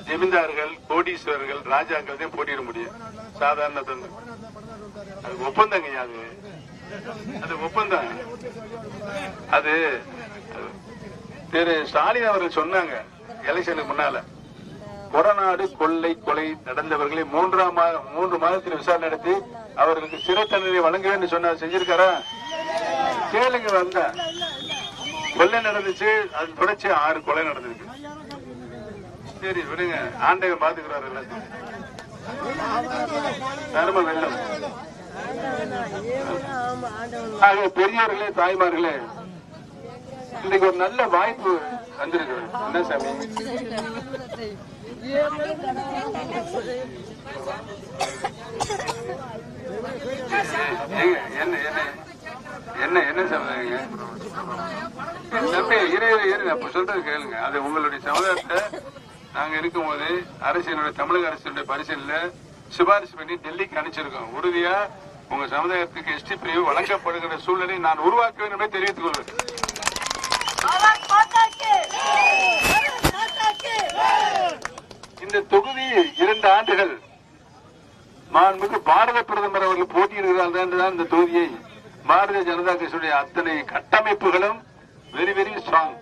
ஜமீன்தார்கள், கோடீஸ்வரர்கள், ராஜாக்கள் தான் போட்டியிட முடியும், சாதாரண தொண்டர். அது ஒப்பந்தங்க, அது ஒப்பந்தம். அது திரு ஸ்டாலின் அவர்கள் சொன்னாங்க எலெக்ஷனுக்கு முன்னால, கொடநாடு கொள்ளை கொலை நடந்தவர்களை 3 மாதத்தில் விசாரணை நடத்தி அவர்களுக்கு சிறை தண்டனை வழங்குவேன் சொன்னார். செஞ்சிருக்காரா? கேளுங்க. வந்த கொள்ளை நடந்துச்சு, அது தொடர்ச்சி 6 கொலை நடந்திருக்கு. சரி விடுங்க, ஆண்டவன் பாத்துக்கிறாரு எல்லாத்தையும். தர்ம வெள்ளம். ஆக பெரியவர்களே, தாய்மார்களே, இன்னைக்கு ஒரு நல்ல வாய்ப்பு வந்திருக்கு. என்ன சாமி? என்ன என்ன சமுதாயங்க தம்பி? அப்ப சொல்றது கேளுங்க. அது உங்களுடைய சமுதாயத்தை நாங்க இருக்கும்போது தமிழக அரசினுடைய பரிசீலனை சிபாரிசு பண்ணி டெல்லிக்கு அனுப்பிச்சிருக்கோம். உறுதியா உங்க சமுதாயத்துக்கு எஸ்டி பிரிவு வழங்கப்படுகிற சூழ்நிலை நான் உருவாக்க வேண்டும் என்பதை தெரிவித்துக் கொள்வேன். இந்த தொகுதி 2 ஆண்டுகள் மாண்புமிகு பாரத பிரதமர் அவர்கள் போட்டியிடுகிறார்கள் என்றுதான் இந்த தொகுதியை பாரதிய ஜனதா கட்சியுடைய அத்தனை கட்டமைப்புகளும் வெரி வெரி ஸ்ட்ராங்.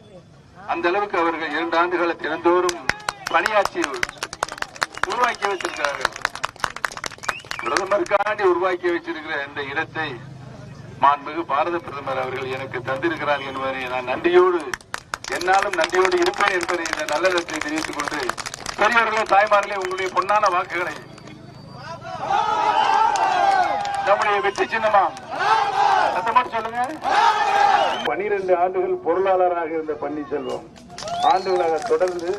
அந்த அளவுக்கு அவர்கள் 2 ஆண்டுகளை தினந்தோறும் பணியாற்றி உருவாக்கி வச்சிருக்கிறார்கள். பிரதமருக்காண்டி உருவாக்கி வச்சிருக்கிற இந்த இடத்தை மாண்புமிகு பாரத பிரதமர் அவர்கள் எனக்கு தந்திருக்கிறார்கள் என்பதை நான் என்னாலும் நன்றியோடு இருப்பேன் என்பதை இந்த நல்ல நேரத்தை தெரிவித்துக் கொண்டு, பெரியவர்களே தாய்மார்களே, உங்களுடைய பொன்னான வாக்குகளை நம்முடைய வெற்றி சின்னமா சொல்லுங்க. 12 ஆண்டுகள் பொருளாளராக இருந்த பன்னீர்செல்வம் ஆண்டுகளாக தொடர்ந்து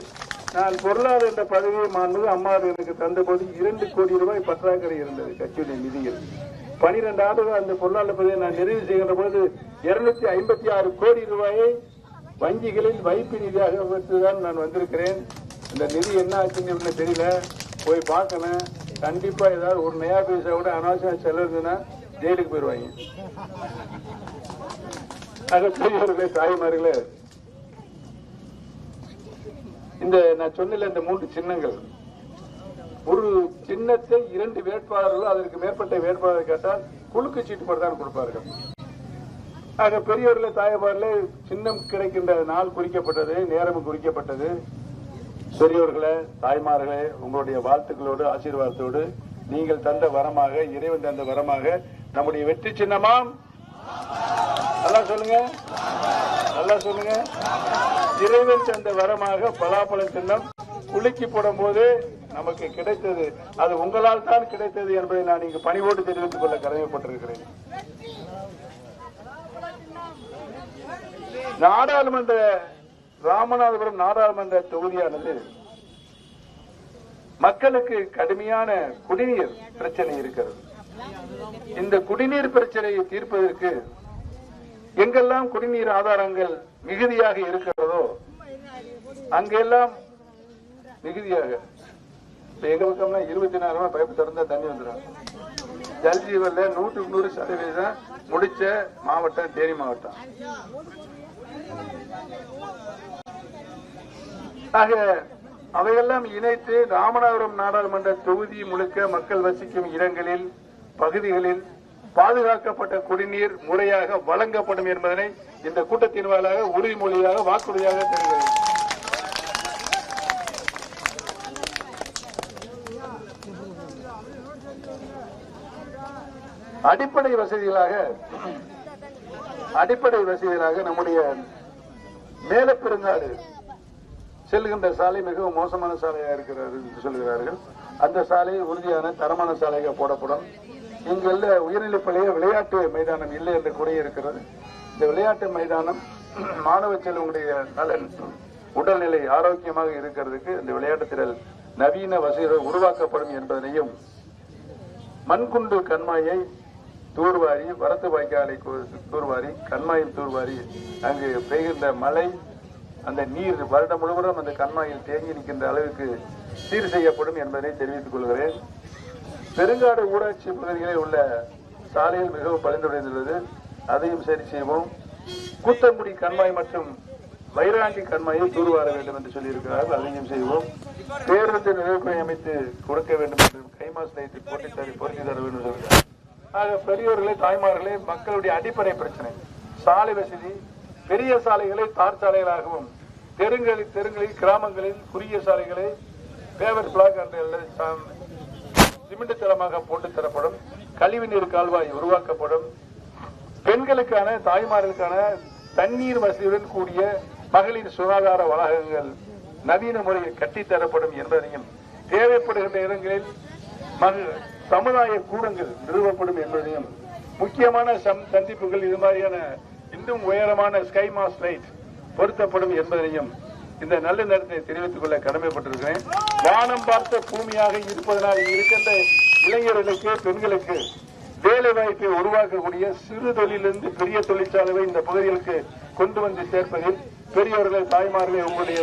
நான் பொருளாளர் என்ற பதவியை மாண்புமிகு அம்மா எனக்கு தந்தபோது 2 கோடி ரூபாய் பற்றாக்குறை இருந்தது கட்சியுடைய நிதியில். 12 ஆண்டுகள் அந்த பொருளாளர் பதவியை நான் நிறைவு செய்கின்ற போது 256 கோடி ரூபாயை வங்கிகளில் வைப்பு நிதியாக பெற்றுதான் நான் வந்திருக்கிறேன். இந்த நிதி என்ன ஆச்சுன்னு தெரியல, போய் பார்க்கணும். கண்டிப்பா ஏதாவது ஒரு நயா பைசா கூட அனாவசியம் செலவு இருந்ததுன்னா ஜெயிலுக்கு போயிருவாங்க. பெரியவர்களே தாய்மார்களே, இந்த நான் சொன்ன இந்த 3 சின்னங்கள், ஒரு சின்னத்தை 2 வேட்பாளர்கள் அதற்கு மேற்பட்ட வேட்பாளர் கேட்டால் குலுக்கு சீட்டு போட்டு தான் கொடுப்பார்கள். ஆக பெரியவர்களே தாய்மார்களே, சின்னம் கிடைக்கின்ற நாள் குறிக்கப்பட்டது, நேரமும் குறிக்கப்பட்டது. பெரியவர்களே தாய்மார்களே, உங்களுடைய வாழ்த்துக்களோடு ஆசீர்வாதத்தோடு நீங்கள் தந்த வரமாக, இறைவன் தந்த வரமாக நம்முடைய வெற்றி சின்னமாம், நல்லா சொல்லுங்க, நல்லா சொல்லுங்க, இறைவன் தந்த வரமாக பலாப்பழ சின்னம் குலுக்கி போடும் போது நமக்கு கிடைத்தது. அது உங்களால் தான் கிடைத்தது என்பதை நான் இங்கு பணிவோடு தெரிவித்துக் கொள்ள கடமைப்பட்டிருக்கிறேன். நாடாளுமன்ற ராமநாதபுரம் நாடாளுமன்ற தொகுதியானது மக்களுக்கு கடுமையான குடிநீர் பிரச்சனை இருக்கிறது. இந்த குடிநீர் பிரச்சனையை தீர்ப்பதற்கு எங்கெல்லாம் குடிநீர் ஆதாரங்கள் மிகுதியாக இருக்கிறதோ அங்கெல்லாம் மிகுதியாக, எங்க பக்கம்னா 24 ரூபாய் பைப்பு திறந்தா தண்ணி வந்துடும். ஜல்ஜீவன்ல 100% முடிச்ச மாவட்டம் தேனி மாவட்டம். ஆக அவையெல்லாம் இணைத்து ராமநாதபுரம் நாடாளுமன்ற தொகுதி முழுக்க மக்கள் வசிக்கும் இடங்களில் பகுதிகளில் பாதுகாக்கப்பட்ட குடிநீர் முறையாக வழங்கப்படும் என்பதனை இந்த கூட்டத்தின் வாயிலாக உறுதிமொழியாக வாக்குறுதியாக தெரிகிறது. அடிப்படை வசதிகளாக நம்முடைய மேலப்பெருங்காடு செல்கின்ற சாலை மிகவும் மோசமான சாலையாக இருக்கிறது என்று சொல்கிறார்கள். அந்த சாலை உறுதியான தரமான சாலையாக போடப்படும். இங்குள்ள உயர்நிலைப்பள்ளிய விளையாட்டு மைதானம் இல்லை என்ற குறை இருக்கிறது. இந்த விளையாட்டு மைதானம் மாணவ செல்வங்களுடைய நலன், உடல்நிலை ஆரோக்கியமாக இருக்கிறதுக்கு இந்த விளையாட்டு திறல் நவீன வசதிகள் உருவாக்கப்படும் என்பதனையும், மண்குண்டு கண்மாயை தூர்வாரி, வரத்து வாய்க்காலை தூர்வாரி, கண்மாயில் தூர்வாரி, அங்கு பெய்கின்ற மழை அந்த நீர் வருடம் முழுவதும் அந்த கண்மாயில் தேங்கி நிற்கின்ற அளவுக்கு சீர் செய்யப்படும் என்பதை தெரிவித்துக் கொள்கிறேன். பெருங்காடு ஊராட்சி பகுதிகளில் உள்ள சாலைகள் மிகவும் பரிந்துரைந்துள்ளது, அதையும் சரி செய்வோம். கூத்தங்குடி கண்மாய் மற்றும் வைராண்டி கண்மாயை தூர்வார வேண்டும் என்று சொல்லியிருக்கிறார்கள், அதையும் செய்வோம். பேருந்து நிலைக்குறை அமைத்து கொடுக்க வேண்டும் என்று கைமாஸ் நிலையத்தை பொருத்தி தர வேண்டும் சொல்கிறார். ஆக பெரியோர்களே தாய்மார்களே, மக்களுடைய அடிப்படை பிரச்சனை சாலை வசதி. பெரிய சாலைகளை தார் சாலைகளாகவும், தெருங்களில் கிராமங்களில் குறுகிய சாலைகளை பேவர் பிளாக் என்ற சிமெண்ட் தளமாக போட்டு தரப்படும். கழிவுநீர் கால்வாய் உருவாக்கப்படும். பெண்களுக்கான தாய்மார்களுக்கான தண்ணீர் வசதியுடன் கூடிய மகளிர் சுகாதார வளாகங்கள் நவீன முறையில் கட்டித்தரப்படும் என்பதையும், தேவைப்படுகின்ற இடங்களில் சமுதாய கூடங்கள் நிறுவப்படும் என்பதையும், முக்கியமான சந்திப்புகள் இது மாதிரியான இன்னும் உயரமான ஸ்கை மாஸ் லைட் பொருத்தப்படும் என்பதையும் இந்த நல்ல நேரத்தை தெரிவித்துக் கொள்ள கடமைப்பட்டிருக்கிறேன். வானம் பார்த்த பூமியாக இருப்பதனால் இருக்கின்ற இளைஞர்களுக்கு, பெண்களுக்கு வேலை வாய்ப்பை உருவாக்கக்கூடிய சிறு தொழிலிருந்து பெரிய தொழிற்சாலை இந்த பகுதிகளுக்கு கொண்டு வந்து சேர்ப்பதில் பெரியவர்களே, தாய்மார்களே, உங்களுடைய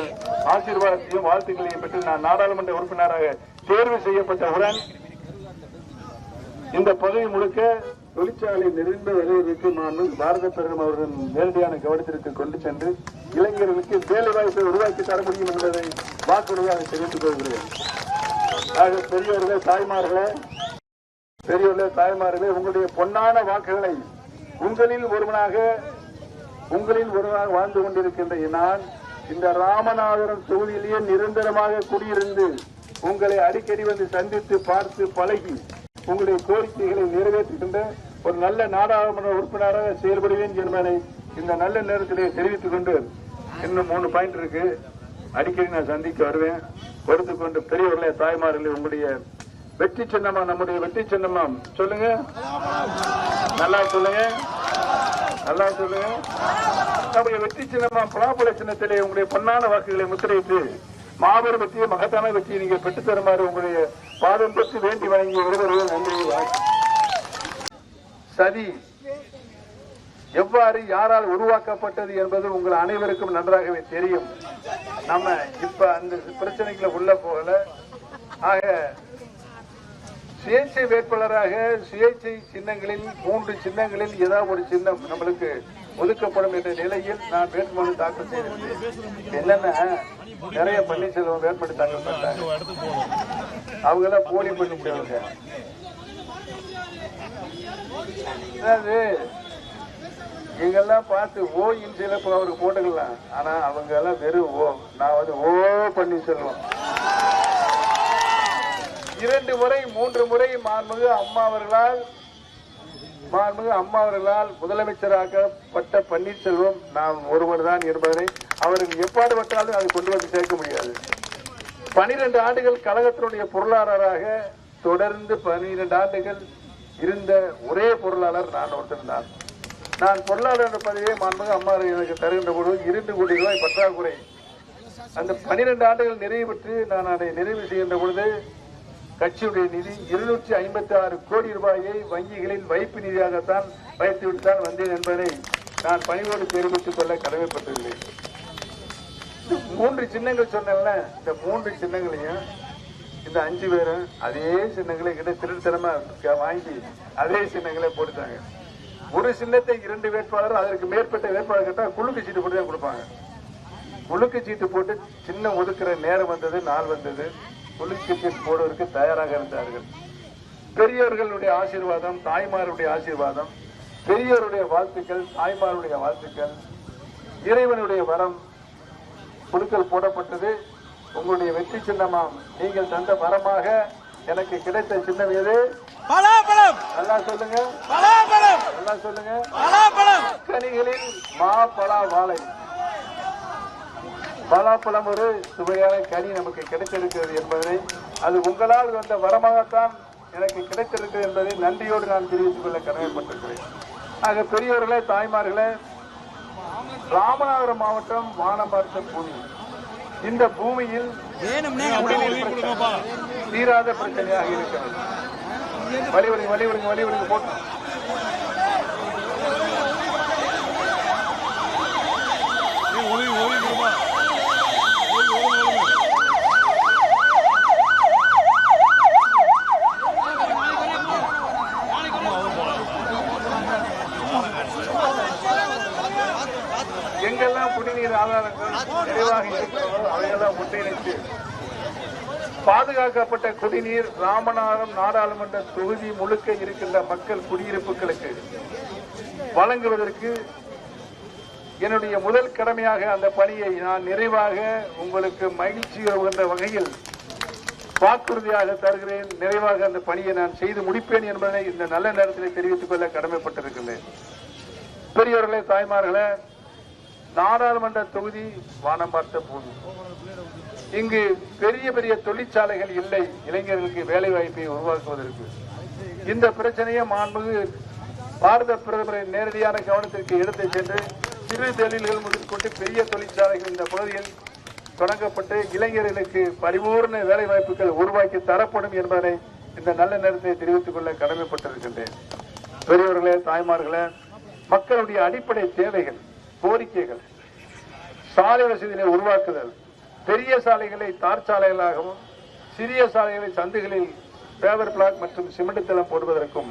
ஆசீர்வாதத்தையும் வாழ்த்துக்களையும் பெற்று நான் நாடாளுமன்ற உறுப்பினராக தேர்வு செய்யப்பட்டவுடன் இந்த பதவி முழுக்க தொழிற்சாலை நிறைந்து வருவதற்கு நான் பாரத பிரதமர் அவர்கள் நேரடியான கவனத்திற்கு கொண்டு சென்று இளைஞர்களுக்கு வேலை வாய்ப்பை உருவாக்கி தர முடியும் என்பதை வாக்குறுதியாக தெரிவித்துக் கொள்கிறேன். ஆக பெரியவர்களே, தாய்மார்களே, உங்களுடைய பொன்னான வாக்குகளை உங்களில் ஒருவனாக வாழ்ந்து கொண்டிருக்கின்ற நான் இந்த ராமநாதபுரம் தொகுதியிலேயே நிரந்தரமாக குடியிருந்து உங்களை அடிக்கடி வந்து சந்தித்து பார்த்து பழகி உங்களுடைய கோரிக்கைகளை நிறைவேற்றுகின்ற ஒரு நல்ல நாடாளுமன்ற உறுப்பினராக செயல்படுவேன் என்பதை இந்த நல்ல நேரத்திலே தெரிவித்துக் கொண்டு, இன்னும் 3 பாயிண்ட் இருக்கு, அடிக்கடி நான் சந்திக்க வருவேன். பொறுத்துக் கொண்டு பெரியவர்களே, தாய்மார்களே, உங்களுடைய வெற்றி சின்னமா, நம்முடைய வெற்றி சின்னமா சொல்லுங்க, நல்லா சொல்லுங்க. நம்முடைய வெற்றி சின்னமா பலாப்பழ சின்னத்திலே உங்களுடைய பொன்னான வாக்குகளை முத்திரையிட்டு மாபெரும் வெற்றியை, மகத்தான வெற்றியை நீங்கள் பெற்றுத் தருமாறு உங்களுடைய பாதம் பெற்று வேண்டி வழங்கிய விருதுகள் நன்றி. சதி எவ்வாறு யாரால் உருவாக்கப்பட்டது என்பது உங்கள் அனைவருக்கும் நன்றாகவே தெரியும். நம்ம இப்ப அந்த பிரச்சனைகளை உள்ள போகல. ஆக சுயேட்சை வேட்பாளராக சுயேட்சை சின்னங்களில் 3 சின்னங்களில் ஏதாவது ஒரு சின்னம் நம்மளுக்கு ஒதுக்கப்படும் என்ற நிலையில் நான் வேட்புமனு தாக்கல் செய்திருந்தேன். என்னன்னா, நிறைய பன்னீர்செல்வம் வேட்புமனு தாக்கல் பண்ணாங்க. அவங்க எல்லாம் போலி பண்ணி முடியாங்க. எங்கெல்லாம் பார்த்து ஓ இன்சில அவருக்கு போட்டுக்கலாம். ஆனா அவங்க எல்லாம் வெறும் ஓ. நான் வந்து ஓ பன்னீர்செல்வம் 2 முறை 3 முறை மாண்புமிகு அம்மா அவர்களால் முதலமைச்சராக்கப்பட்ட பன்னீர்செல்வம் நான் ஒருவர் தான் என்பதை அவர்கள் எப்பாடு பட்டாலும் அதை கொண்டு வந்து சேர்க்க முடியாது. 12 ஆண்டுகள் கழகத்தினுடைய பொருளாளராக தொடர்ந்து 12 ஆண்டுகள் இருந்த ஒரே பொருளாளர் நான் ஒருத்தர். நான் பொருளாளர் பதவியை மாண்புமிகு அம்மா எனக்கு தருகின்ற பொழுது 2 கோடி ரூபாய் பற்றாக்குறை. அந்த 12 ஆண்டுகள் நிறைவு பெற்று நான் அதை நிறைவு செய்கின்ற பொழுது கட்சியுடைய நிதி 256 கோடி ரூபாயை வங்கிகளில் வைப்பு நிதியாகத்தான் வைத்துவிட்டுத்தான் வந்தேன் என்பதை நான் பணிவோடு தெரிவித்துக் கொள்ள கடமைப்பட்டுள்ளேன். 3 சின்னங்கள் சொன்னேன்ல, இந்த 3 சின்னங்களையும் இந்த 5 பேரும் அதே சின்னங்களை கிட்ட திருத்தனமா வாங்கி அதே சின்னங்களை போட்டுட்டாங்க. ஒரு சின்னத்தை 2 வேட்பாளர் அதற்கு மேற்பட்ட வேட்பாளர் கேட்டா குலுக்கு சீட்டு போட்டு தான் கொடுப்பாங்க. குலுக்கு சீட்டு போட்டு சின்னம் ஒதுக்குற நேரம் வந்தது, நாள் வந்தது. குலுக்கு சீட்டு போடுவதற்கு தயாராக இருந்தார்கள். பெரியவர்களுடைய ஆசீர்வாதம், தாய்மாருடைய ஆசீர்வாதம், பெரியவருடைய வாழ்த்துக்கள், தாய்மாருடைய வாழ்த்துக்கள், இறைவனுடைய வரம் குலுக்கல் போடப்பட்டது. உங்களுடைய வெற்றி சின்னமாம் நீங்கள் தந்த வரமாக எனக்கு கிடைத்த சின்னம் எது? பலாப்பழம். நல்லா சொல்லுங்க, பலாப்பழம். நல்லா சொல்லுங்க. பலாப்பழம். கனிகளில் மா பலா வாழை. பலாப்பழம் ஒரு சுவையான கனி நமக்கு கிடைத்திருக்கிறது என்பதை, அது உங்களால் வந்த வரமாகத்தான் எனக்கு கிடைத்திருக்கிறது என்பதை நன்றியோடு நான் தெரிவித்துக் கொள்ள கடமைப்பட்டிருக்கிறேன். ஆக பெரியவர்களே, தாய்மார்களே, ராமநாதபுரம் மாவட்டம் வானம் பார்த்த பூமி. இந்த பூமியில் தீராத பிரச்சனையாக இருக்கிறது. வலிவலிங்க போட்டு எங்கெல்லாம் குடிநீர் ஆதாரங்கள் நிறைவாக இருக்கிறதோ அவையெல்லாம் ஒன்றிணைத்து பாதுகாக்கப்பட்ட குடிநீர் ராமநாதபுரம் நாடாளுமன்ற தொகுதி முழுக்க இருக்கின்ற மக்கள் குடியிருப்புகளுக்கு வழங்குவதற்கு என்னுடைய முதல் கடமையாக அந்த பணியை நான் நிறைவாக உங்களுக்கு மகிழ்ச்சி என்ற வகையில் வாக்குறுதியாக தருகிறேன். நிறைவாக அந்த பணியை நான் செய்து முடிப்பேன் என்பதை இந்த நல்ல நேரத்தில் தெரிவித்துக் கொள்ள கடமைப்பட்டிருக்கிறேன். பெரியவர்களே, தாய்மார்களே, நாடாளுமன்ற தொகுதி வானம் பார்த்த பூமி. இங்கு பெரிய பெரிய தொழிற்சாலைகள் இல்லை இளைஞர்களுக்கு வேலை வாய்ப்பை உருவாக்குவதற்கு. இந்த பிரச்சனையை மாண்புமிகு பாரத பிரதமரின் நேரடியான கவனத்திற்கு எடுத்து சென்று சிறு தொழில்கள் முதற்கொண்டு பெரிய தொழிற்சாலைகள் இந்த பகுதியில் தொடங்கப்பட்டு இளைஞர்களுக்கு பரிபூர்ண வேலை வாய்ப்புகள் உருவாக்கி தரப்படும் என்பதை இந்த நல்ல நேரத்தை தெரிவித்துக் கொள்ள கடமைப்பட்டிருக்கின்றேன். பெரியவர்களே, தாய்மார்களே, மக்களுடைய அடிப்படை தேவைகள், கோரிக்கைகள், சாலை வசதிகளை உருவாக்குதல், பெரிய சாலைகளை தார் சாலைகளாகவும் சிறிய சாலைகளை சந்துகளில் பேவர் பிளாக் மற்றும் சிமெண்ட் தளம் போடுவதற்கும்,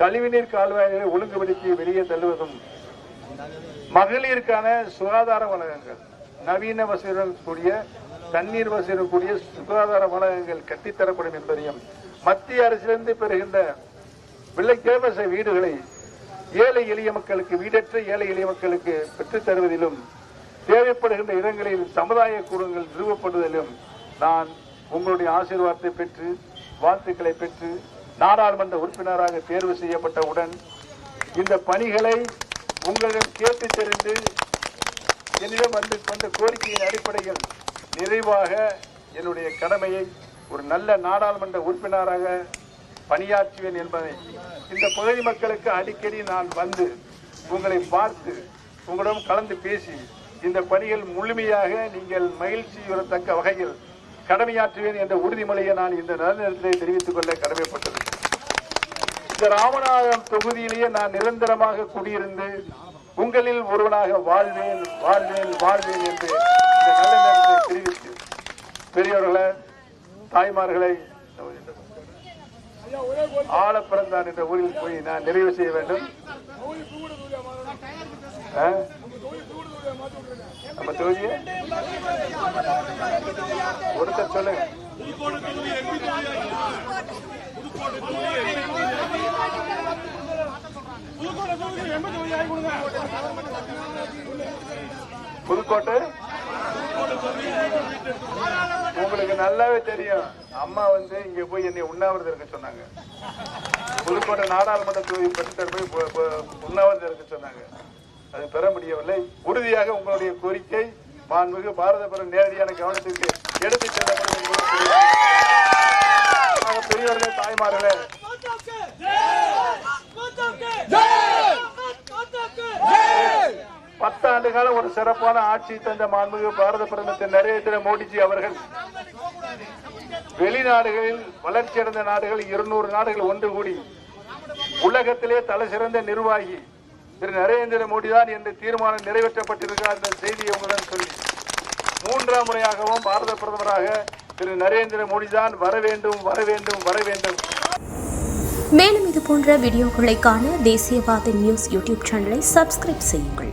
கழிவுநீர் கால்வாய்களை ஒழுங்குபடுத்தி வெளியே தள்ளுவதும், மகளிருக்கான சுகாதார வளாகங்கள், நவீன வசதியுடன் கூடிய தண்ணீர் வசதியுடன் கூடிய சுகாதார வளாகங்கள் கட்டித்தரப்படும் என்பதையும், மத்திய அரசிலிருந்து பெறுகின்ற விலைக்கேவச வீடுகளை ஏழை எளிய மக்களுக்கு, வீடற்ற ஏழை எளிய மக்களுக்கு பெற்றுத் தருவதிலும், தேவைப்படுகின்ற இடங்களில் சமுதாய கூடங்கள் நிறுவப்படுவதிலும் நான் உங்களுடைய ஆசீர்வாதத்தை பெற்று வாழ்த்துக்களை பெற்று நாடாளுமன்ற உறுப்பினராக தேர்வு செய்யப்பட்டவுடன் இந்த பணிகளை உங்களிடம் கேட்டு தெரிந்து என்னிடம் வந்த கோரிக்கையின் அடிப்படையில் நிறைவாக என்னுடைய கடமையை ஒரு நல்ல நாடாளுமன்ற உறுப்பினராக பணியாற்றுவேன் என்பதை இந்த பகுதி மக்களுக்கு அடிக்கடி நான் வந்து உங்களை பார்த்து உங்களிடம் கலந்து பேசி இந்த பணிகள் முழுமையாக நீங்கள் மகிழ்ச்சியுறத்தக்க வகையில் கடமையாற்றுவேன் என்ற உறுதிமொழியை நான் இந்த நேரத்திலே தெரிவித்துக் கொள்ள கடமைப்பட்டது. இந்த ராமநாதபுரம் தொகுதியிலேயே நான் நிரந்தரமாக குடியிருந்து உங்களில் ஒருவனாக வாழ்வேன் வாழ்வேன் வாழ்வேன் என்று இந்த நல்ல நேரத்தை தெரிவித்து பெரியவர்களை, தாய்மார்களை, ஆள பிறந்தான் என்ற ஊரில் போய் நான் நிறைவு செய்ய வேண்டும். நம்ம தொகுதியை ஒருத்தர் சொல்லுங்க. புதுக்கோட்டை உங்களுக்கு நல்லாவே தெரியும். அம்மா வந்து இங்க போய் என்னை உண்ணாவிரதம் இருக்க சொன்னாங்க. புதுக்கோட்டை நாடாளுமன்ற தொகுதி பெற்று போய் உண்ணாவிரதம் இருக்க சொன்னாங்க. அது பெற முடியவில்லை. உறுதியாக உங்களுடைய கோரிக்கை மாண்புமிகு பாரத பிரதமர் நேரடியான கவனத்திற்கு எடுத்துச் செல்லப்படும். பெரியவர்களே, தாய்மார்களே, 10 ஆண்டு காலம் ஒரு சிறப்பான ஆட்சி தந்த மாண்புமிகு பாரத பிரதமர் திரு நரேந்திர மோடிஜி அவர்கள் வெளிநாடுகளில் வளர்ச்சியடைந்த நாடுகள் 200 நாடுகள் ஒன்று கூடி உலகத்திலே தலை சிறந்த நிர்வாகி திரு நரேந்திர மோடி தான் என்று தீர்மானம் நிறைவேற்றப்பட்டிருக்கிறார் என்ற செய்தியை உங்களுடன் சொல்லி 3ஆம் முறையாகவும் பாரத பிரதமராக திரு நரேந்திர மோடி தான் வர வேண்டும் வர வேண்டும் வர வேண்டும். மேலும் இது போன்ற வீடியோக்களை காண தேசியவாத நியூஸ் யூடியூப் சேனலை சப்ஸ்கிரைப் செய்யுங்கள்.